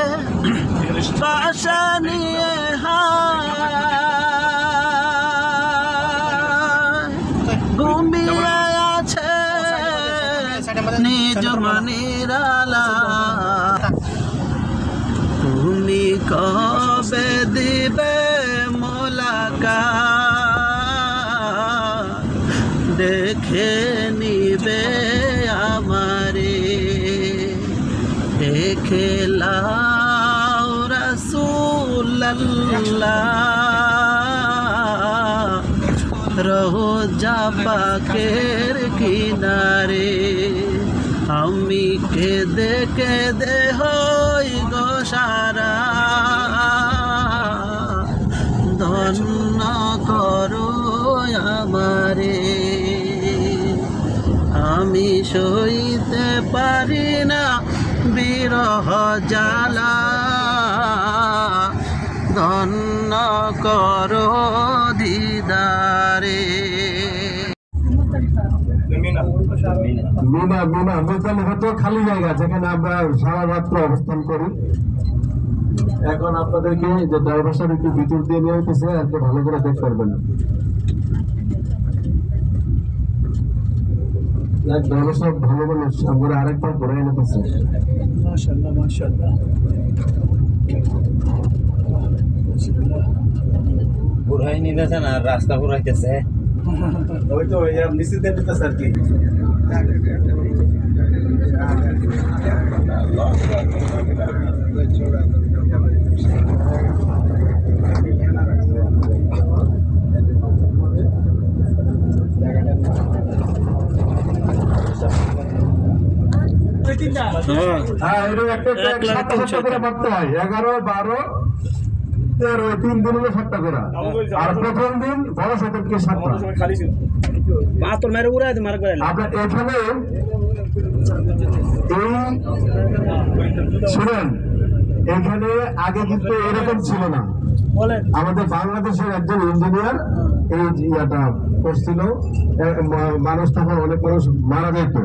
পাশে নিয়ে ঘুমিয়ে আছে নিজ মনিরালা, তুমি কবে দিবে মোলাকাত, দেখে নিবে আমারে। দেখে লাও রাসূলুল্লাহ রোজা পাকের কিনারে, আমি কেঁদে কেঁদে হই গো সারা, ধন্য করো আমারে। আমি সইতে পারি না বিরহ জ্বালা, ধন্য করো দিদারে। মিনা মুজদালিফা তো খালি জায়গা যেখানে আমরা সারা রাত্র অবস্থান করি। এখন আপনাদেরকে যে ড্রাইভার সাহেব একটু ভিতর দিয়ে নিয়ে হইতেছে, আর ভালো করে দেখতে পারবেন। ড্রাইভার সাহেব ভালো মানুষ, আমরা আরেকবার ঘুরাই নিতেছে। মাশাআল্লাহ মাশাআল্লাহ, ঘুরাই নিতেছে না, রাস্তা ঘুরাইতেছে। ওই তো নিশ্চিত দিতেছে আর কি। হ্যাঁ, এরকম একটা 700 করে মারতে হয়। 11, 12, 13 3 দিন হলো 7টা করে। আর প্রথম দিন বড় শতককে 7টা। খালি ছিল তোর মেরে উড়াই দে মার করে। আপনার এখানে এই শুনেন, এখানে আগে কিন্তু এরকম ছিল না। আমাদের বাংলাদেশের একজন ইঞ্জিনিয়ার এই ইয়াটা করছিল, মানুষ তখন অনেক মানুষ মারা যেত।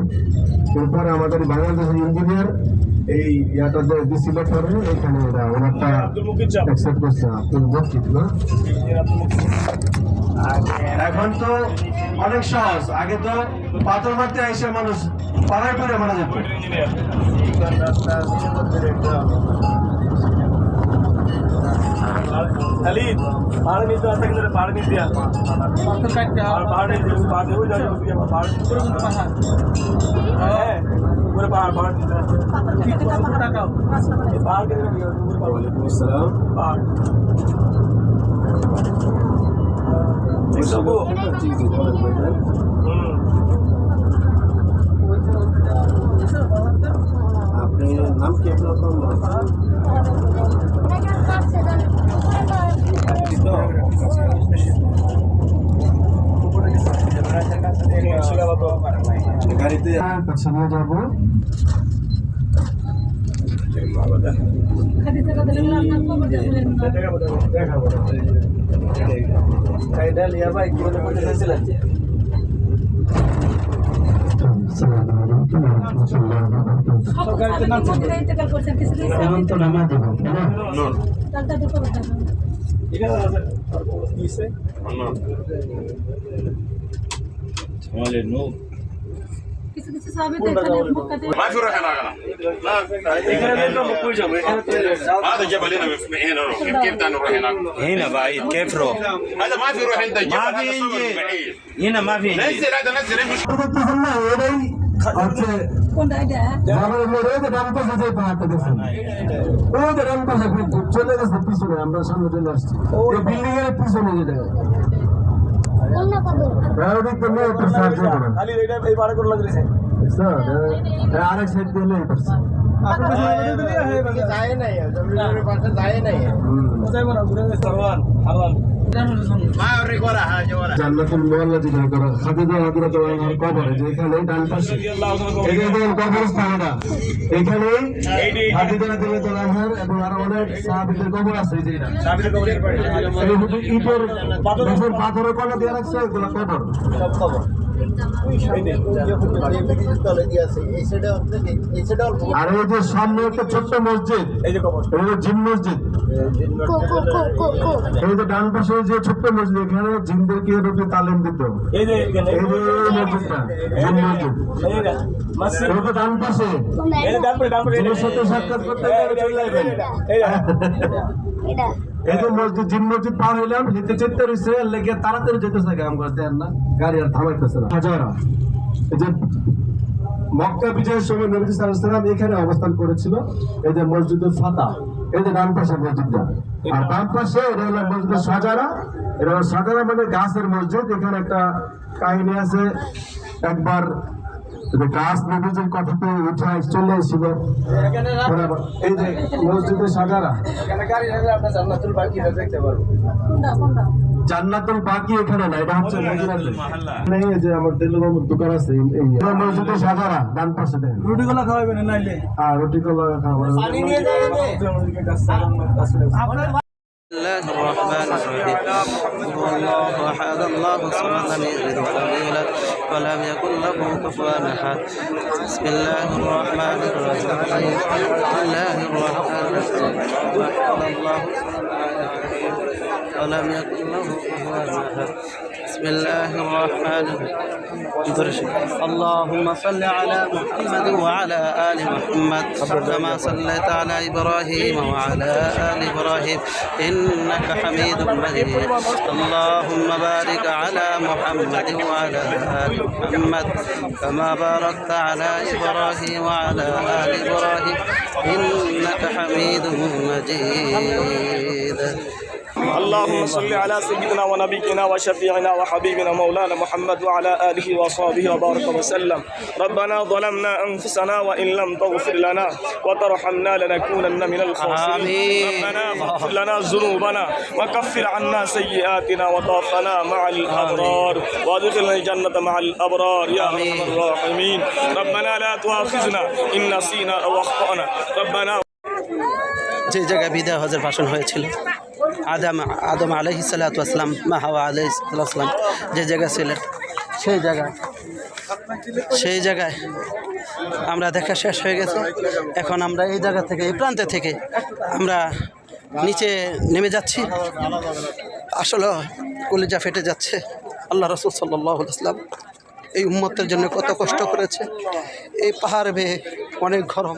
এরপরে আমাদের বাংলাদেশের ইঞ্জিনিয়ার এই ইয়াটা দিছিল, পরে এখানে ওনারটা অ্যাকসেপ্ট করছে। আব্দুল মুকিত না, এখন তো অনেক সহজ। আগে তো পাথর মারতে এসে মানুষ পাড়ায় পাড়ায় মারা যেত। খালিদ পাহাড়ে নিতে আসতে গেলে পাহাড়ে নিতে পাহাড়ে ওই যাই পাহাড় হ্যাঁ উপরে পাহাড় পাহাড় নিতে পাহাড় কেটে পাহাড় আপনার নাম কি? আপনার গাড়িতে কাছে নিয়ে যাবো। এখন তো নামা দেবো কিছু কিছু সাহাবী তো এখানে মক্কাতে ما في روح هنا هذا جبل هنا هنا روح كيف بدنا نروح هناك؟ هنا بعيد كيف روح؟ هذا ما في روح عند الجبل هذا صور بعيد هنا ما في نزل هذا نزل ايش কোনটা এটা চলে গেছে পিছনে, আমরা সামনে চলে আসছি বিল্ডিং এর পিছনে যেটা খালিদ এটা এই পাহাড়ে করে লাগিয়েছে আরেক সাইড দিলে জান্নাতুল মুআল্লা যেখানে করা খাদিজা রাদিয়াল্লাহু আনহার কবর যেখানে ডান পাশে এখানে কবরস্থানটা এখানে খাদিজা রাদিয়াল্লাহু আনহার এবং আরো অনেক সাহাবীদের কবর আছে যেটা সাহাবীদের কবরের পাশে এই শুধু ইটের পাথরের কণা দিয়ে রাখছে এগুলো কবর সব কবর। আর এই যে সামনে একটা ছোট্ট মসজিদ, এই যে জিন মসজিদ, এই যে ডান পাশে যে ছোট্ট মসজিদ এখানে জিনদেরকে রুটি তালিম দিত। এই যে মসজিদটা জিন মসজিদ, এই যে ডান পাশে জিনের সাথে সাক্ষাৎ করতে চলে যাবেন। এই যে মসজিদ জিন মসজিদ পার হইলাম, হেঁটে চেতে রয়েছে লেগে তাড়াতাড়ি যেতেছে কাম করতে না, গাড়ি আর থামাইতেছে না। হাজারা এই যে মক্কা বিজয়ের সময় নবী সাল্লাল্লাহু আলাইহি ওয়াসাল্লাম এখানে অবস্থান করেছিল। এই যে মসজিদুল ফাতা, এই যে ডান পাশে মসজিদটা, আর বাম পাশে এটা হলো মসজিদুল সাজারা। এটা সাজারা মানে গাছের মসজিদ। এখানে একটা কাহিনী আছে, একবার গাছ নবীজির কথাতে উঠে চলে এসেছিল। এই যে মসজিদে সাজারা, জান্নাতুল বাকি দেখতে পারবো। জান্নাতুল বাকি এখানে না, এটা হচ্ছে এই যে আমার তেলুগুলোর দোকান আছে এই মসজিদে সাজারা ডান পাশে দেন। রুটি গুলা খাওয়াবেন নাইলে? আর রুটি গুলা খাওয়াবেন। الله الرحمن الرحيم هو الله احد الله الصمد لم يلد ولم يولد ولم يكن له كفوا احد بسم الله الرحمن الرحيم بسم الله الرحمن الرحيم احد الله ولم يكن له كفوا احد بسم الله الرحمن الرحيم اللهم صل على محمد وعلى آل محمد كما صليت على إبراهيم وعلى آل إبراهيم إنك حميد مجيد اللهم بارك على محمد وعلى آل محمد كما باركت على إبراهيم وعلى آل إبراهيم إنك حميد مجيد اللهم صل على سيدنا ونبينا وشفيعنا وحبيبنا مولانا محمد وعلى آله وصحبه وبارك وسلم ربنا ظلمنا أنفسنا وإن لم تغفر لنا وترحمنا لنكونن من الخاسرين ربنا فاغفر لنا ذنوبنا وكفر عنا سيئاتنا وتوفنا مع الأبرار وادخلنا الجنة مع الأبرار يا أرحم الراحمين ربنا لا تؤاخذنا إن نسينا أو أخطأنا ربنا যে জায়গায় বিদায় হজের ভাষণ হয়েছিল আদম আলাইহিস সালাতু ওয়াস সালাম মা হাওয়া আলাইহিস সালাম যে জায়গা ছিলেন সেই জায়গায় আমরা দেখা শেষ হয়ে গেছে। এখন আমরা এই জায়গা থেকে এই প্রান্তে থেকে আমরা নিচে নেমে যাচ্ছি। আসলে কলিজা ফেটে যাচ্ছে। আল্লাহ রাসূল সাল্লাল্লাহু আলাইহি ওয়াসাল্লাম এই উম্মতের জন্য কত কষ্ট করেছে। এই পাহাড় বেয়ে অনেক গরম,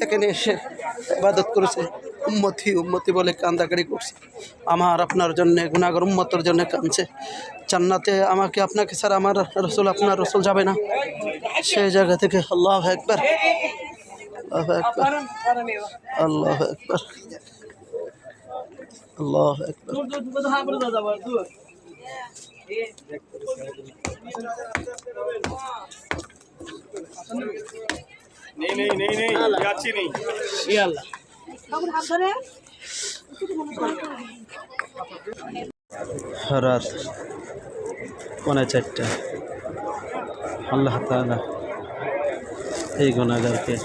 এখানে এসে ইবাদত করেছে, উম্মতি উম্মতি বলে কান্দাকাড়ি করছে। আমার আপনার জন্য গুনাহগার উম্মতের জন্য কাঁদছে। জান্নাতে আমাকে আপনাকে ছাড়া আমার রসুল, আপনার রসুল যাবে না। সেই জায়গা থেকে আল্লাহু আকবার, আল্লাহু আকবার, আল্লাহু আকবার, আল্লাহু আকবার। রাত 4:45 আল্লাহ তাআলা এই গুনাহগারকে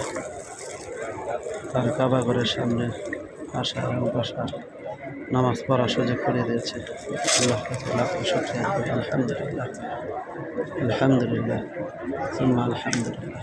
তার কাবা ঘরের সামনে আসা এবং বসার নামাজ পড়ার সুযোগ করে দিয়েছে। আল্লাহ তাআলা শুকরিয়া করি। আলহামদুলিল্লাহ, আলহামদুলিল্লাহ, সুম্মা আলহামদুলিল্লাহ।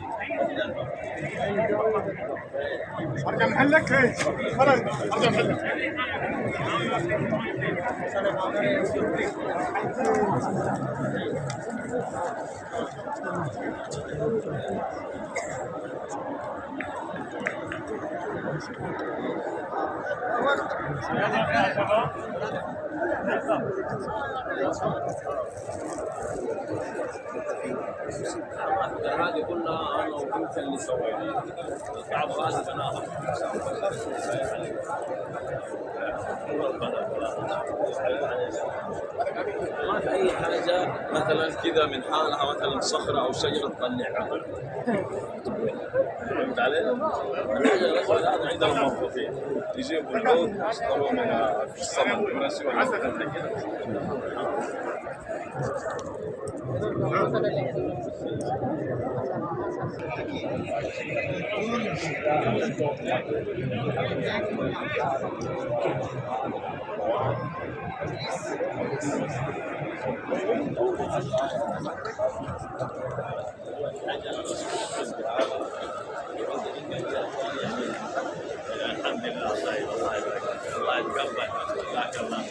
هذه كلها انا وبنت اللي سويناها الكعب هذه بناها ما في اي حاجه مثلا كذا من حالها مثلا صخره او شجره تطلعها. فهمت علي؟ الحجر الاسود هذا عندهم موقوفين يجيبوا العود يشتروه من السمك يرسلوا كذا. الحمد لله طيب الله يبارك الله يتقبل جزاك الله.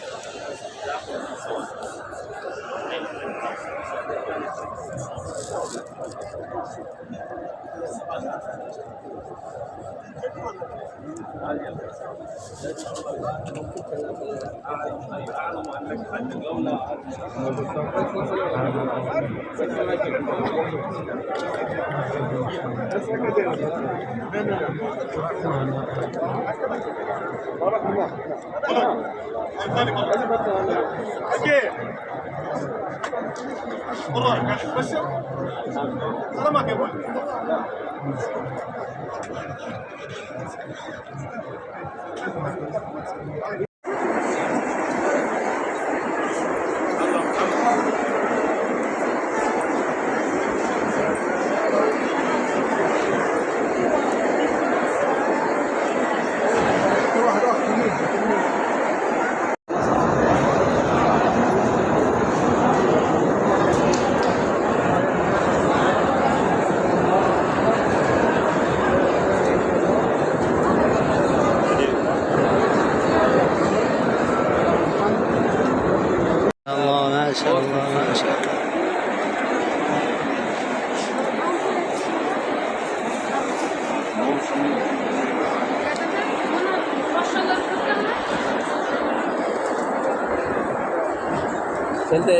चलते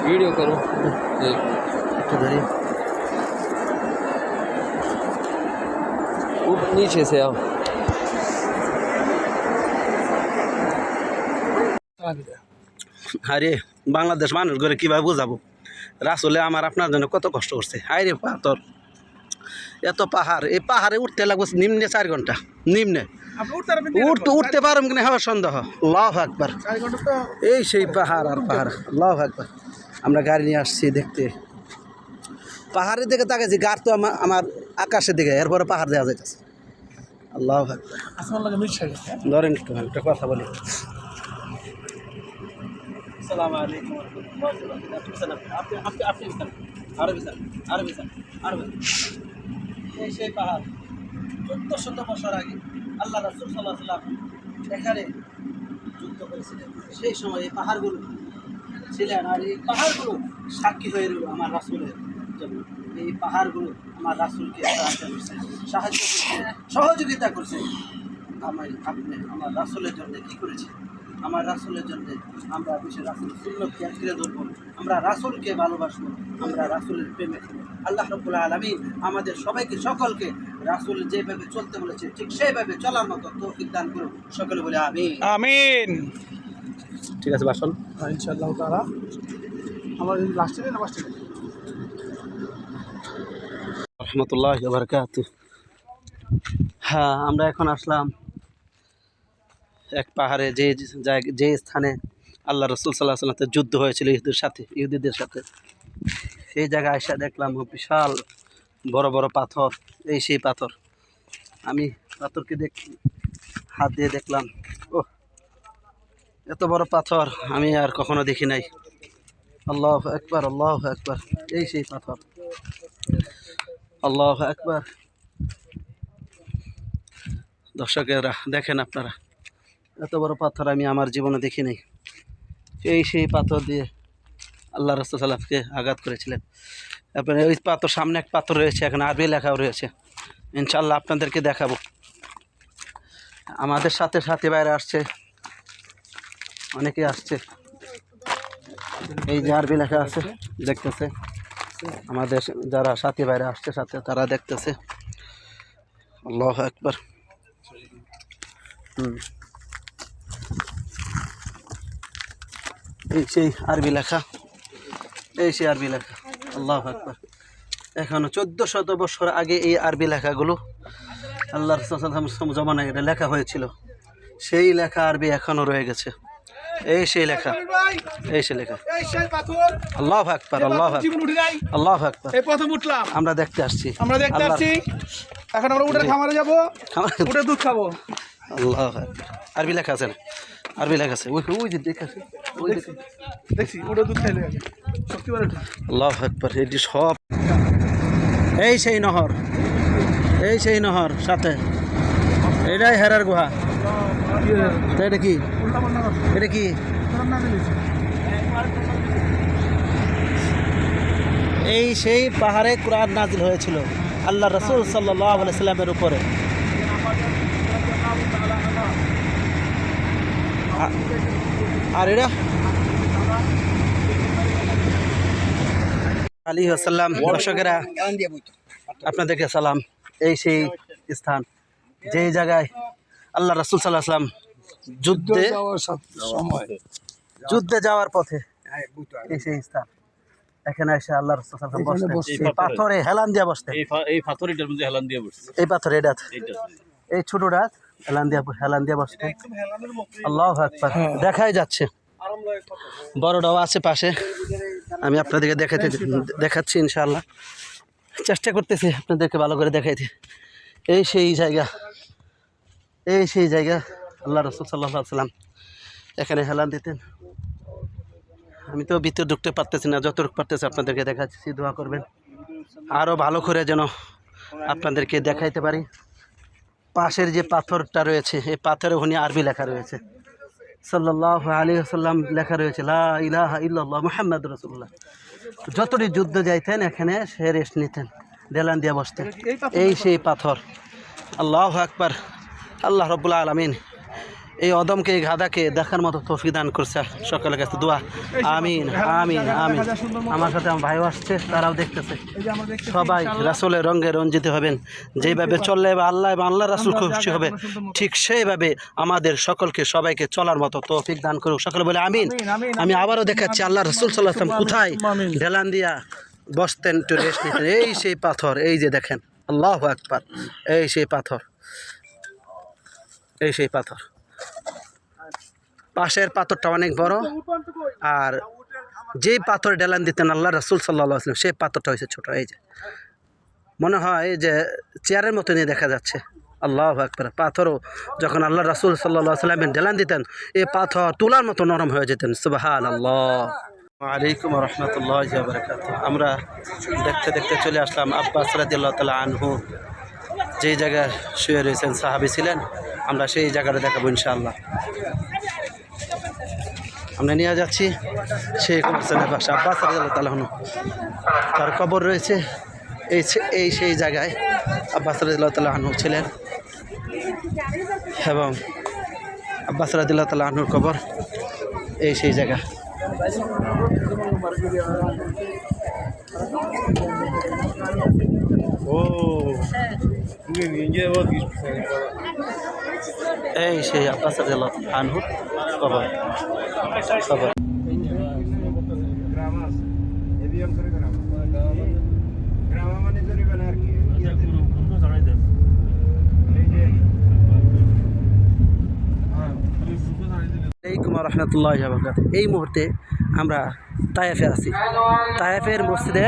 वीडियो करो नीचे से आओ। আরে বাংলাদেশ মানুষ করে কীভাবে বোঝাবো? রাসূলে আমার আপনার জন্য কত কষ্ট করছে। আরে পাথর, এত পাহাড়, এই পাহাড়ে উঠতে লাগবে নিম্নে 4 ঘন্টা। নিম্নে উঠতে পারম কিনা হওয়ার সন্দেহ। আল্লাহু আকবার, এই সেই পাহাড় আর পাহাড়। আল্লাহু আকবার। আমরা গাড়ি নিয়ে আসছি দেখতে, পাহাড়ের দিকে তাকাইছি, গাড় তো আমার আকাশের দিকে, এরপরে পাহাড় দেওয়া যাইতেছে। আল্লাহু আকবার। ধরেন একটু একটা কথা বলি। আসসালামু আলাইকুম আরবি এই সেই পাহাড় 1400 বছর আগে আল্লাহ রাসূল সাল্লাল্লাহু আলাইহি ওয়াসাল্লাম এখানে যুদ্ধ করেছিলেন। সেই সময় এই পাহাড়গুলো ছিলেন। আর এই পাহাড়গুলো সাক্ষী হয়ে রইল আমার রাসূলের জন্য। এই পাহাড়গুলো আমার রাসূলকে সাহায্য করছে, সহযোগিতা করছে। আপনি আমার রাসূলের জন্য কী করেছেন? আমার রাসূলের জন্য আমরা বিশ্বের রাসূলের সুন্নতকে আঁকড়ে ধরবো, আমরা রাসূলকে ভালোবাসবো, আমরা রাসূলের প্রেমে থাকবো। আল্লাহ রাব্বুল আলামিন আমাদের সবাইকে সকলকে রাসূল যেভাবে চলতে বলেছে ঠিক সেইভাবে চলার মতো তৌফিক দান করুন। সকলে বলে আমিন আমিন। ঠিক আছে বাসন ইনশাআল্লাহ তাআলা আমার লাস্টে না ফার্স্টে রহমতুল্লাহ বারাকাতুহু। হ্যাঁ, আমরা এখন আসলাম এক পাহাড়ে, যে স্থানে আল্লাহ রাসূল সাল্লাল্লাহু আলাইহি ওয়াসাল্লামের যুদ্ধ হয়েছিল ইহুদিদের সাথে। সেই জায়গায় এসে দেখলাম বিশাল বড় বড় পাথর। এই সেই পাথর, আমি পাথরকে হাত দিয়ে দেখলাম, ও এত বড় পাথর আমি আর কখনো দেখি নাই। আল্লাহু আকবার, আল্লাহু আকবার। এই সেই পাথর, আল্লাহু আকবার। দর্শকেরা দেখেন, আপনারা এত বড় পাথর আমি আমার জীবনে দেখি নাই। সেই পাথর দিয়ে আল্লাহ রাসূল সাল্লাল্লাহু আলাইহি ওয়াসাল্লামকে আঘাত করেছিলেন। তারপরে ওই পাথর, সামনে এক পাথর রয়েছে, এখানে আরবি লেখাও রয়েছে, ইনশাআল্লাহ আপনাদেরকে দেখাবো। আমাদের সাথে বাইরে আসছে, অনেকে আসছে। এই যে আরবি লেখা আছে, দেখতেছে। আমাদের যারা সাথী বাইরে আসছে সাথে, তারা দেখতেছে। আল্লাহু আকবার। এই সেই আরবি লেখা, এই সেই আরবি লেখা। আল্লাহু আকবার। এখনো 1400 বছর আগে এই আরবি লেখাগুলো আল্লাহ রাসূল সাল্লাল্লাহু আলাইহি ওয়াসাল্লাম জমানায় এটা লেখা হয়েছিল। সেই লেখা আরবি এখনো রয়ে গেছে। এই সেই লেখা, এই সেই লেখা। আল্লাহু আকবার, আল্লাহু আকবার, আল্লাহু আকবার। এই প্রথম উঠলাম, আমরা দেখতে আসছি, এখন আমরা উটের খামারে যাব, উটের দুধ খাবো। আল্লাহু আকবার। আরবি লেখা আছে, আরবি লেখা আছে। ওই যে দেখাছে, ওই দেখছি উটের দুধ খাইলে শক্তি বাড়ে। আল্লাহু আকবার। এটি সব এই সেই নহর, এই সেই নহর সাথে, এটাই হেরার গুহা। এটা কি, এটা কি? এই সেই পাহাড়ে কুরআন নাজিল হয়েছিল আল্লাহ রাসূল সাল্লাল্লাহু আলাইহি ওয়াসাল্লামের উপরে। আর এটা আলাইহি ওয়াসাল্লাম। দর্শকেরা আপনাদেরকে সালাম। এই সেই স্থান, যেই জায়গায় আল্লাহ রাসূল সাল্লাল্লাহু আলাইহি ওয়াসাল্লাম যুদ্ধে যাওয়ার পথে, এই সেই স্থান। এখানে এসে আল্লাহ রাসূল সাল্লাল্লাহু আলাইহি ওয়াসাল্লাম বসতেন, এই পাথরে হেলান দিয়ে বসতেন। এই পাথরটার মধ্যে হেলান দিয়ে বসতেন, এই পাথর, এটা এই ছোটটা হেলান দিয়ে বসতেন। আল্লাহু আকবার। দেখাই যাচ্ছে, বড়টাও আছে পাশে। আমি আপনাদেরকে দেখাচ্ছি ইনশাআল্লাহ, চেষ্টা করতেছি আপনাদেরকে ভালো করে দেখাইতে। এই সেই জায়গা, এই সেই জায়গা আল্লাহ রাসূল সাল্লাল্লাহু আলাইহি ওয়াসাল্লাম এখানে হেলান দিতেন। আমি তো ভিতরে ঢুকতে পারতেছি না, যতটুকু পারতেছি আপনাদেরকে দেখাচ্ছি। দোয়া করবেন আরও ভালো করে যেন আপনাদেরকে দেখাইতে পারি। পাশের যে পাথরটা রয়েছে, এই পাথরে উনি আরবি লেখা রয়েছে, সাল্লাল্লাহু আলাইহি ওয়াসাল্লাম লেখা রয়েছে, লা ইলাহা ইল্লাল্লাহ মুহাম্মাদুর রাসূলুল্লাহ। যতটি যুদ্ধ যাইতেন এখানে সে রেস্ট নিতেন, দেলান দিয়ে বসতেন। এই সেই পাথর। আল্লাহু আকবার। আল্লাহ রাব্বুল আলামিন এই অদমকে, এই গাধাকে দেখার মতো তৌফিক দান করছে। সকলের কাছে দোয়া, আমিন আমিন আমিন। আমার সাথে আমার ভাইও আসছে, তারাও দেখতেছে। সবাই রাসূলের রঙে রঞ্জিত হবেন। যেভাবে চললে আল্লাহ এবং আল্লাহ রাসূল খুশি হবে, ঠিক সেইভাবে আমাদের সকলকে, সবাইকে চলার মতো তৌফিক দান করুক। সকলে বলে আমিন। আমি আবারও দেখাচ্ছি আল্লাহ রাসূল সাল্লাল্লাহু আলাইহি ওয়াসাল্লাম কোথায় ঢেলান দিয়া বসতেন, একটু রেস্ট নিতেন। এই সেই পাথর, এই যে দেখেন, আল্লাহু আকবার। এই সেই পাথর, এই সেই পাথর। পাশের পাথরটা অনেক বড়, আর যেই পাথর ঢেলান দিতেন আল্লাহ রাসূল সাল্লাল্লাহু আলাইহি ওয়াসাল্লাম, সেই পাথরটা হয়েছে ছোট। এই যে মনে হয় যে চেয়ারের মতো নিয়ে দেখা যাচ্ছে। আল্লাহু আকবার। পাথরও যখন আল্লাহ রাসূল সাল্লাল্লাহু আলাইহি ওয়াসাল্লাম ঢেলান দিতেন, এই পাথর তুলার মতো নরম হয়ে যেতেন। সুবহানাল্লাহ। ওয়ালাইকুম ওয়া রাহমাতুল্লাহি ওয়া বারাকাতুহু। আমরা দেখতে দেখতে চলে আসলাম আব্বাস রাদিয়াল্লাহু তাআলা আনহু যেই জায়গায় শুয়ে রয়েছেন, সাহাবী ছিলেন। আমরা সেই জায়গাটা দেখাবো ইনশাআল্লাহ। আমরা নিয়ে যাচ্ছি শেখ হোসেনের বাসা আব্বাস রাদিয়াল্লাহু তাআলা আনহু। তার কবর রয়েছে এই সেই জায়গায়। আব্বাস রাদিয়াল্লাহু তাআলা আনহু ছিলেন এবং আব্বাস রাদিয়াল্লাহু তাআলা আনহুর কবর এই সেই জায়গা। এই সেই আব্বাস রাদিয়াল্লাহু তাআলা আনহুর কবর। আলাইকুম রহমতুল্লাহ বরকাত। এই মুহূর্তে আমরা তায়েফে আছি। তায়েফের মসজিদে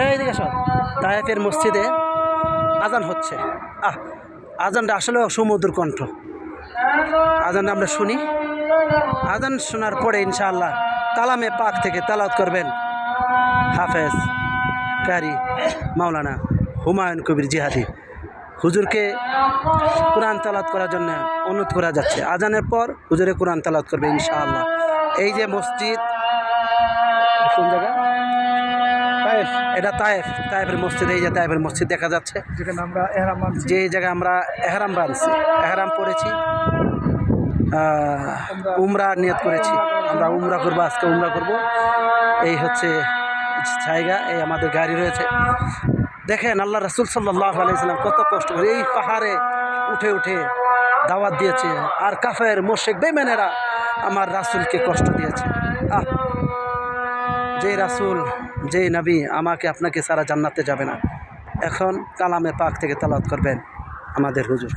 তায়েফের মসজিদে আজান হচ্ছে। আজানটা আসলে সমুদ্র কণ্ঠ। আজানটা আমরা শুনি। আজান শোনার পরে ইনশাআল্লাহ কালামে পাক থেকে তেলাওয়াত করবেন হাফেজ কারি মাওলানা হুমায়ুন কবির জিহাদি। হুজুরকে কোরআন তেলাওয়াত করার জন্য অনুরোধ করা যাচ্ছে। আজানের পর হুজুরে কোরআন তেলাওয়াত করবে ইনশাআল্লাহ। এই যে মসজিদ, কোন জায়গা? তায়েফ। এটা তায়েফের মসজিদ। এই যে তায়েফের মসজিদ দেখা যাচ্ছে, যেখানে আমরা এহরাম বাঁধছি। যে জায়গায় আমরা এহরাম বাঁধছি, এহরাম পড়েছি, উমরা নিয়ত করেছি। আমরা উমরা করবো, আজকে উমরা করব। এই হচ্ছে জায়গা। এই আমাদের গাড়ি রয়েছে। দেখেন আল্লাহ রাসূল সাল্লাল্লাহু আলাইহি সাল্লাম কত কষ্ট করে এই পাহাড়ে উঠে উঠে দাওয়াত দিয়েছে। আর কাফের মুশরিক বেঈমানেরা আমার রাসূলকে কষ্ট দিয়েছে। যে রাসূল, যে নবী আমাকে আপনাকে সারা জান্নাতে যাবে না। এখন কালামে পাক থেকে তেলাওয়াত করবেন আমাদের হুজুর।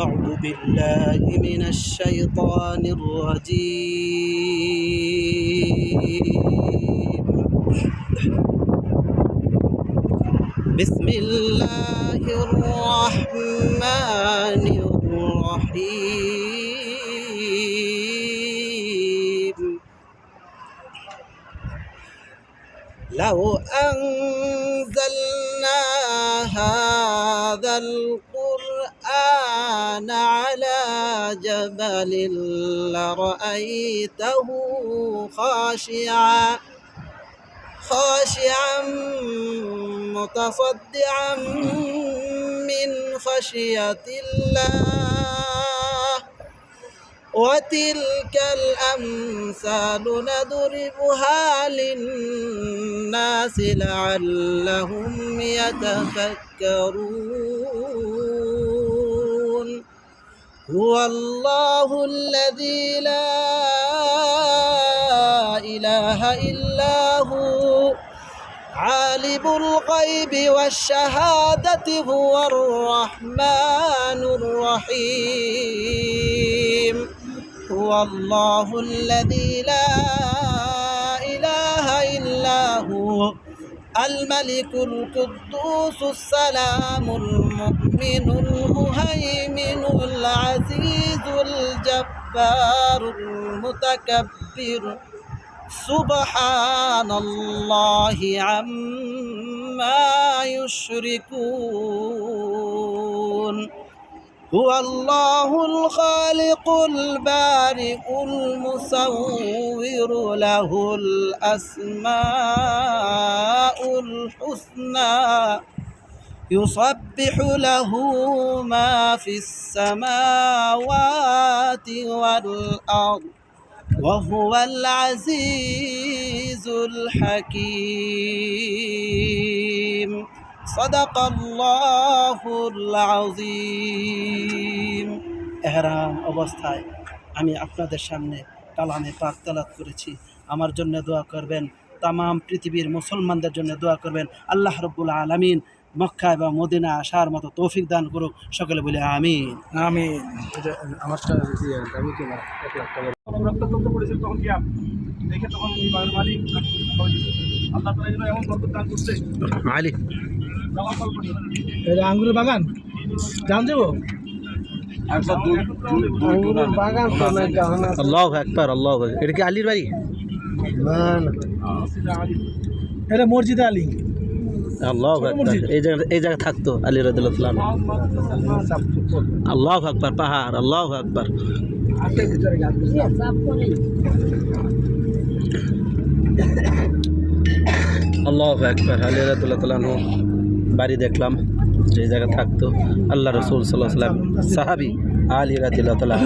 أعوذ بالله من الشيطان الرجيم. بسم الله الرحمن الرحيم. لو أنزلنا هذا القرآن على جبل لرأيته خاشعا متصدعا من خشية الله. وتلك الأمثال نضربها للناس لعلهم يتفكرون. هو الله الذي لا إله إلا هو عالم الغيب والشهادة هو الرحمن الرحيم. هو الله الذي لا إله إلا هو الملك القدوس السلام المؤمن المهيمن العزيز الجبار المتكبر. سبحان الله عما يشركون. هو الله الخالق البارئ المصور له الأسماء الحسنى يسبح له ما في السماوات والأرض وهو العزيز الحكيم. صدق الله العظيم. এহরাম অবস্থায় আমি আপনাদের সামনে কালামে পাক তেলাওয়াত করেছি। আমার জন্য দোয়া করবেন, তামাম পৃথিবীর মুসলমানদের জন্য দোয়া করবেন। আল্লাহ রাব্বুল আলামিন মক্কা এবং মদিনা আসার মতো তৌফিক দান করুক। সকলে বলে আমিন আমিন। আমারটা আমি কি রক্তাক্ত করেছিল তখন কি দেখে তখন মালিক আল্লাহ তাআলা যেন এমন বরকত দান করছে। আলী এটা আঙ্গুরের বাগান জান যাবো বাগান তো না। আল্লাহু আকবার, আল্লাহু আকবার। এটা কি আলীর বাড়ি? না না, এটা মসজিদ আলী। আল্লাহু আকবার এই জায়গা থাকতো আলী রাদিয়াল্লাহু তাআলা আল্লাহু আকবার পাহাড় আল্লাহু আকবার আল্লাহু আকবার আলী রাদিয়াল্লাহু তাআলা বাড়ি দেখলাম যে জায়গা থাকতো আল্লাহ রাসূল সাল্লাল্লাহু আলাইহি ওয়াসাল্লাম সাহাবী আলী রাদিয়াল্লাহু তাআলা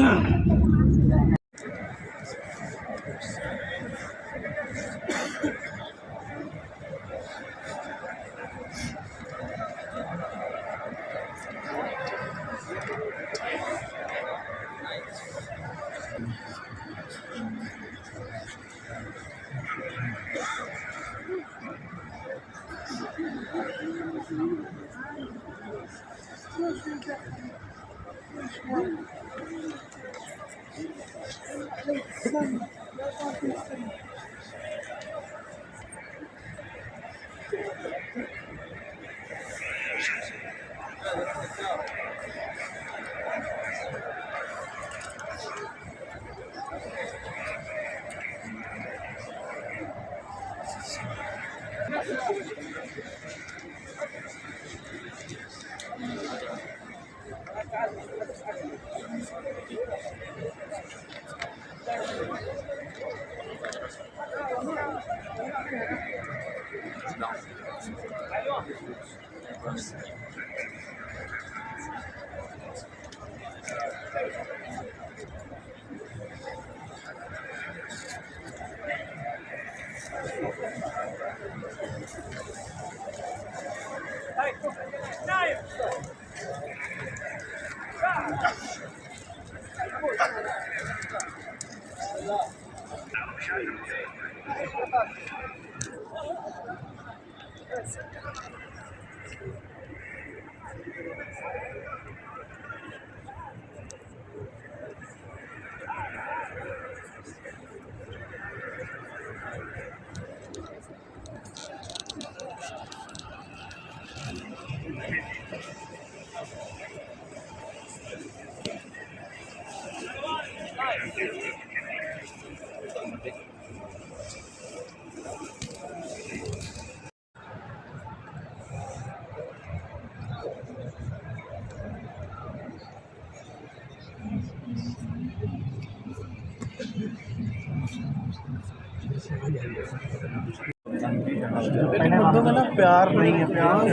प्यार नहीं है प्यार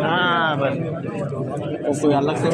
हाँ बस वो कोई अलग से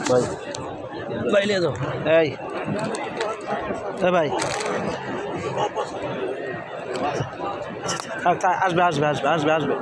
ভাই ভাই নিয়ে যাও এই ভাই আসবে আসবে আসবে আসবে আসবে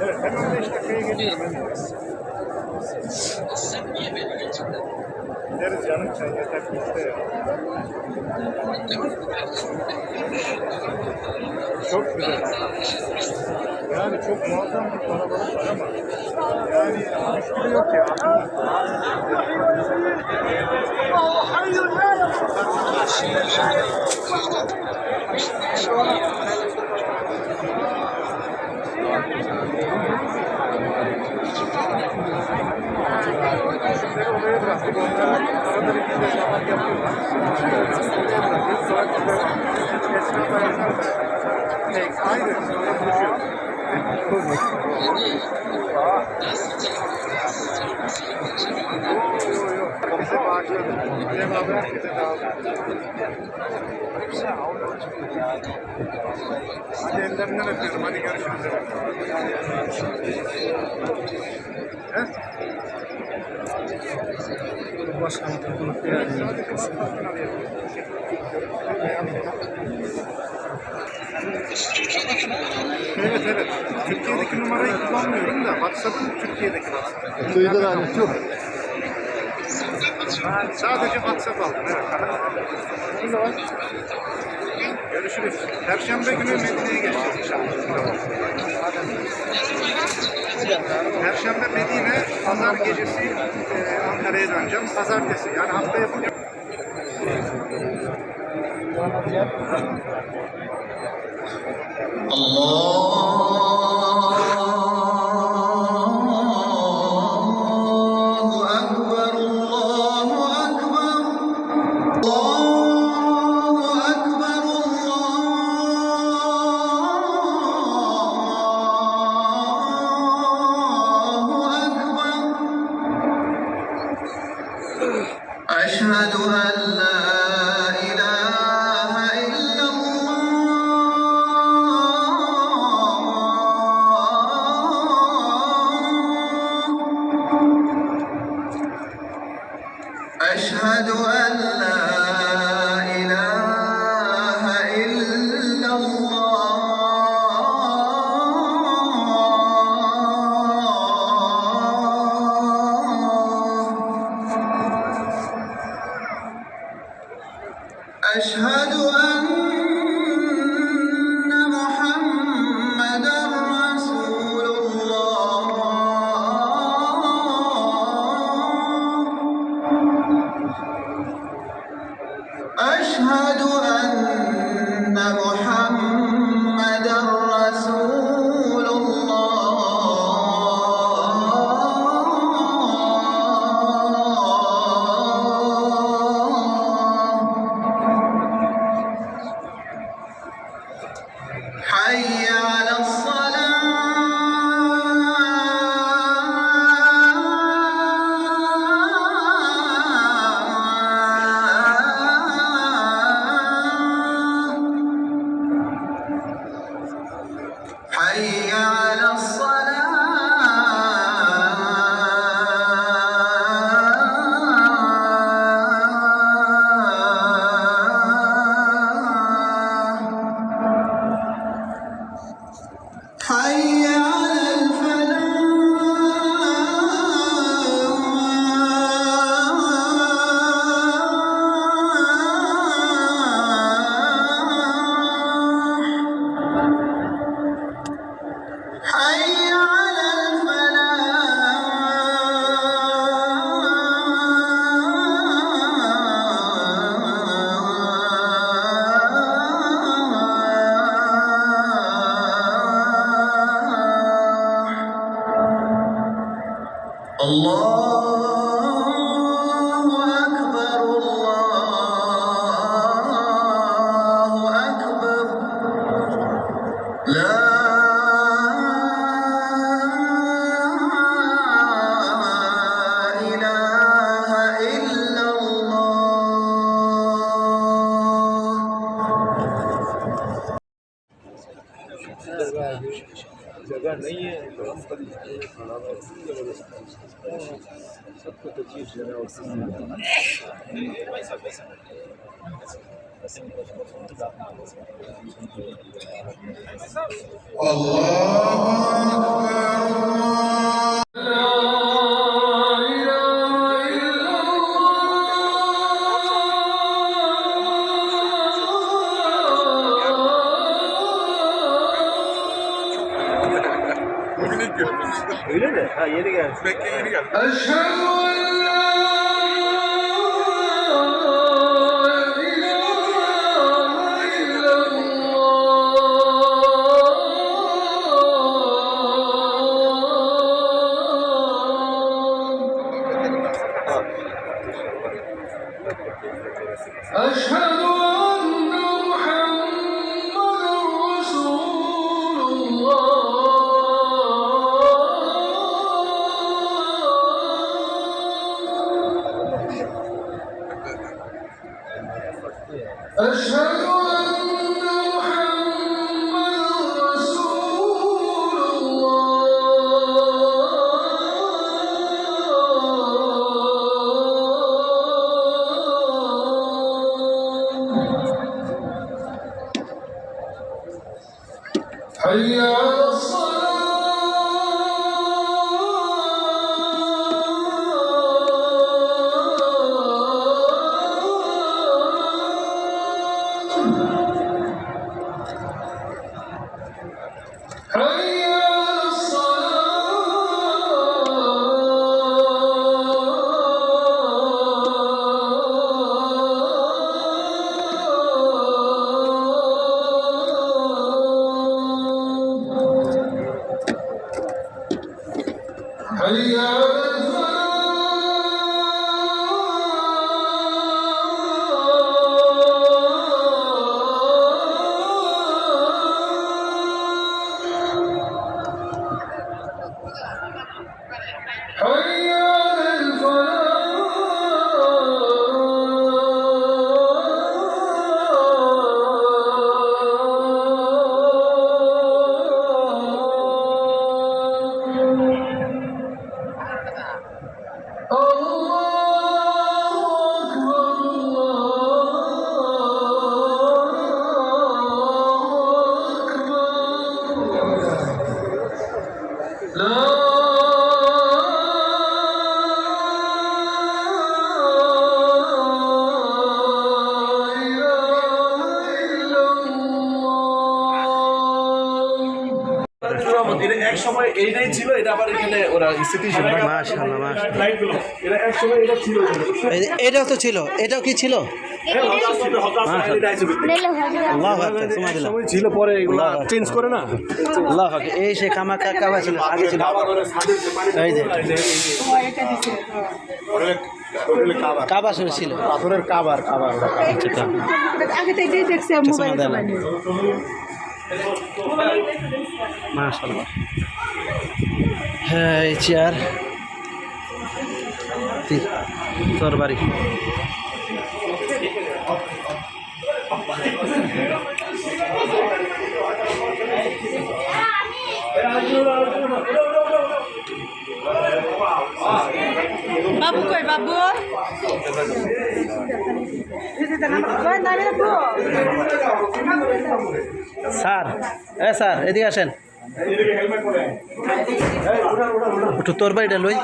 Evet, hemen 5 dakikaya geliyorum. Gideriz canım, çay yeter bizde ya. Çok güzel. Yani çok muazzam bir kalabalık var ama yani müşkülü yok ya. Oraya bıraktık. Onlara arada bir şeyler yapıyorlar. Oraya bırakıyoruz. Sonra kesme dayanlar da tek aynı. Konuşuyor. Bize bağışladı. Bize bağışladı. Bize hadi ellerinden öpüyorum. Hadi görüşürüz. Başkanı topluluk bir Evet evet. Türkiye'deki numarayı kullanmıyorum da WhatsApp'ın Türkiye'deki WhatsApp. Köyde de aynısı yok. Sadece WhatsApp aldım. Evet. Görüşürüz. Perşembe günü Medine'ye geçeceğiz inşallah. Perşembe Medine, pazar gecesi Ankara'ya döneceğim. Pazartesi yani haftaya bugün. أشهد أن لا إله إلا الله أشهد أن محمدا رسول الله أشهد أن محمدا رسول حي على الصلاة حي على حي على الفلاح حي على الفلاح الله أكبر الله أكبر لا إله إلا जगह नहीं है तो हम सबको तो चीज जो है öyle mi? Ha yeni geldi. Bekle yeni geldi. أشهد أن محمدا رسول الله أشهد أن محمدا رسول الله حي على الصلاة حي على الصلاة এটা এক সময় এইটাই ছিল, এটা আবার এখানে ওরা স্থিতি ছিল। মাশাআল্লাহ, মাশাআল্লাহ। লাইটগুলো এটা এক সময় এটা ছিল। এটাও তো ছিল, এটাও কি ছিল? আল্লাহু আকবার, সুবহানাল্লাহ। সময় ছিল, পরে এগুলো চেঞ্জ করে না। আল্লাহু আকবার, এই সে কামাখ্যা কাবা ছিল, আগে ছিল। এই যে কাবা ছিল, পাথরের কাবার কাবার আগে তো এটাই দেখছি মোবাইলে। মাশাআল্লাহ। হ্যাঁ, এই চেয়ার তরবারি। বাবু কই বাবু? স্যার, স্যার এদিকে আসেন, একটু তরবারিটা লই।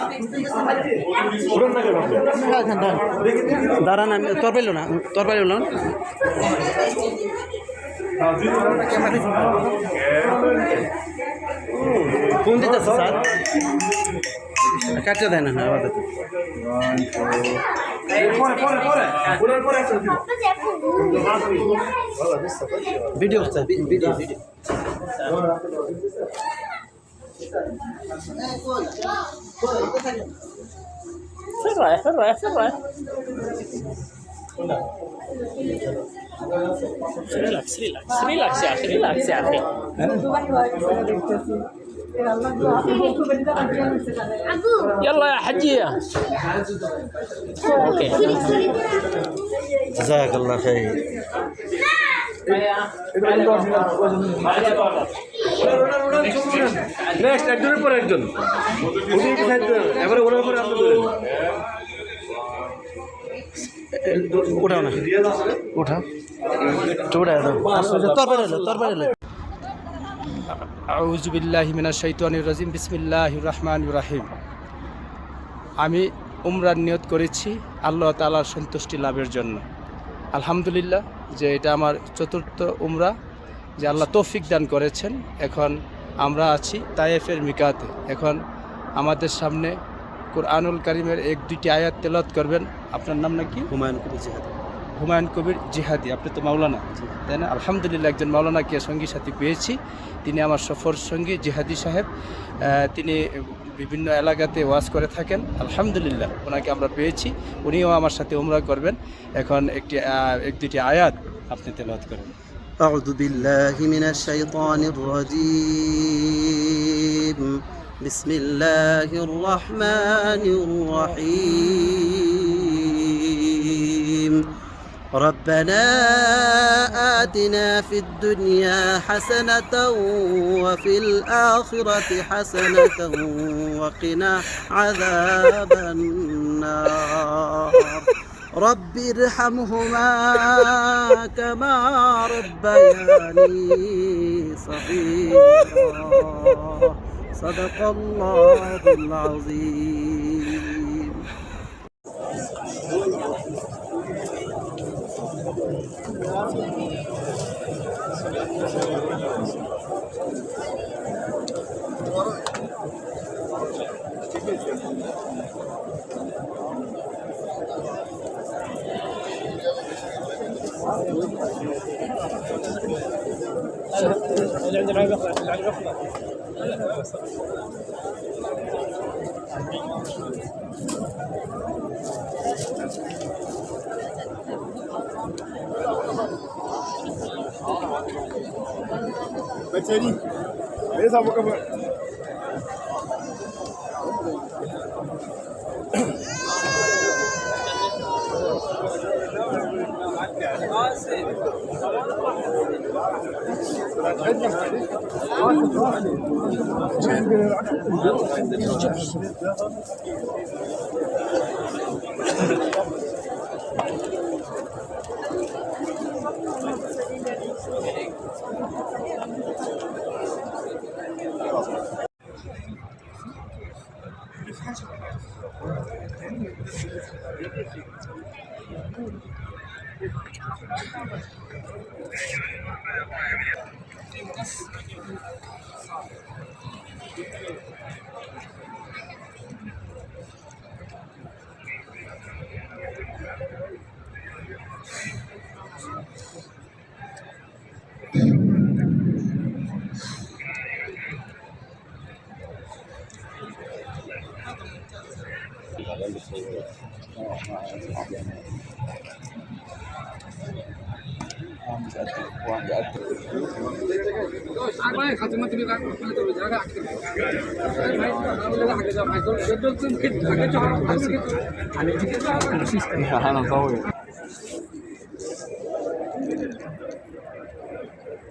দাঁড়ান, আমি তরবারি লো না, তরবারি লো না। কোন দিতে আছে স্যার? কাটতে দেয় না আপাতত। Video sir, video video. يلا يا حجية. اوكي جزاك الله خير. Next একজনের পর একজন, এবারে ওনার পরে আপনি ধরেন। উঠাও না, উঠাও, উঠাও তরবারি লো, তরবারি লো। আউযু বিল্লাহি মিনাশ শাইতানির রাজিম। বিসমিল্লাহির রহমানির রহিম। আমি উমরার নিয়ত করেছি আল্লাহ তাআলার সন্তুষ্টি লাভের জন্য। আলহামদুলিল্লাহ যে এটা আমার চতুর্থ উমরা, যে আল্লাহ তৌফিক দান করেছেন। এখন আমরা আছি তায়েফের মিকাতে। এখন আমাদের সামনে কুরআনুল কারীমের এক দুইটি আয়াত তেলাওয়াত করবেন। আপনার নাম নাকি? হুমায়ুন কবির জিহাদি। হুমায়ুন কবির জিহাদি, আপনি তো মাওলানা, তাই না? আলহামদুলিল্লাহ একজন মাওলানাকে সঙ্গী সাথী পেয়েছি। তিনি আমার সফর সঙ্গী জিহাদি সাহেব। তিনি বিভিন্ন এলাকাতে ওয়াজ করে থাকেন। আলহামদুলিল্লাহ ওনাকে আমরা পেয়েছি, উনিও আমার সাথে উমরা করবেন। এখন এক দুইটি আয়াত আপনি তেলাওয়াত করেন। আউযু বিল্লাহি মিনাশ শাইতানির রাজিম। বিসমিল্লাহির রহমানির রহিম। ربنا آتنا في الدنيا حسنة وفي الآخرة حسنة وقنا عذاب النار رب ارحمهما كما ربياني صغيرا صدق الله العظيم. Bacari, me yasa muka ba?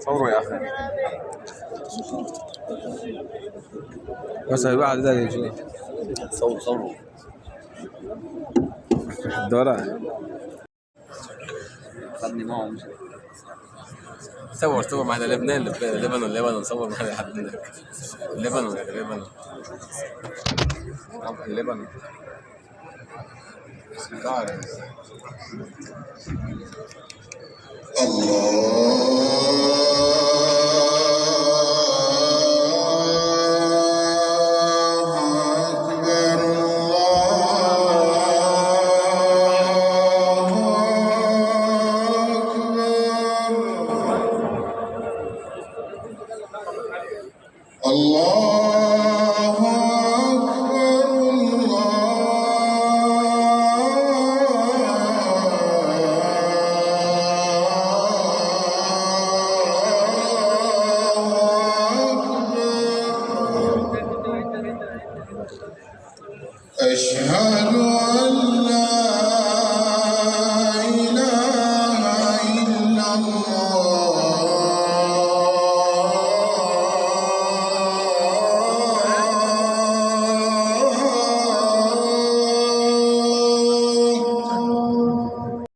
صوروا يا اخي بس بعد ذلك شيء صوروا الدورة خدني معهم صور معنا لبنان صور معنا حد هناك لبنان الله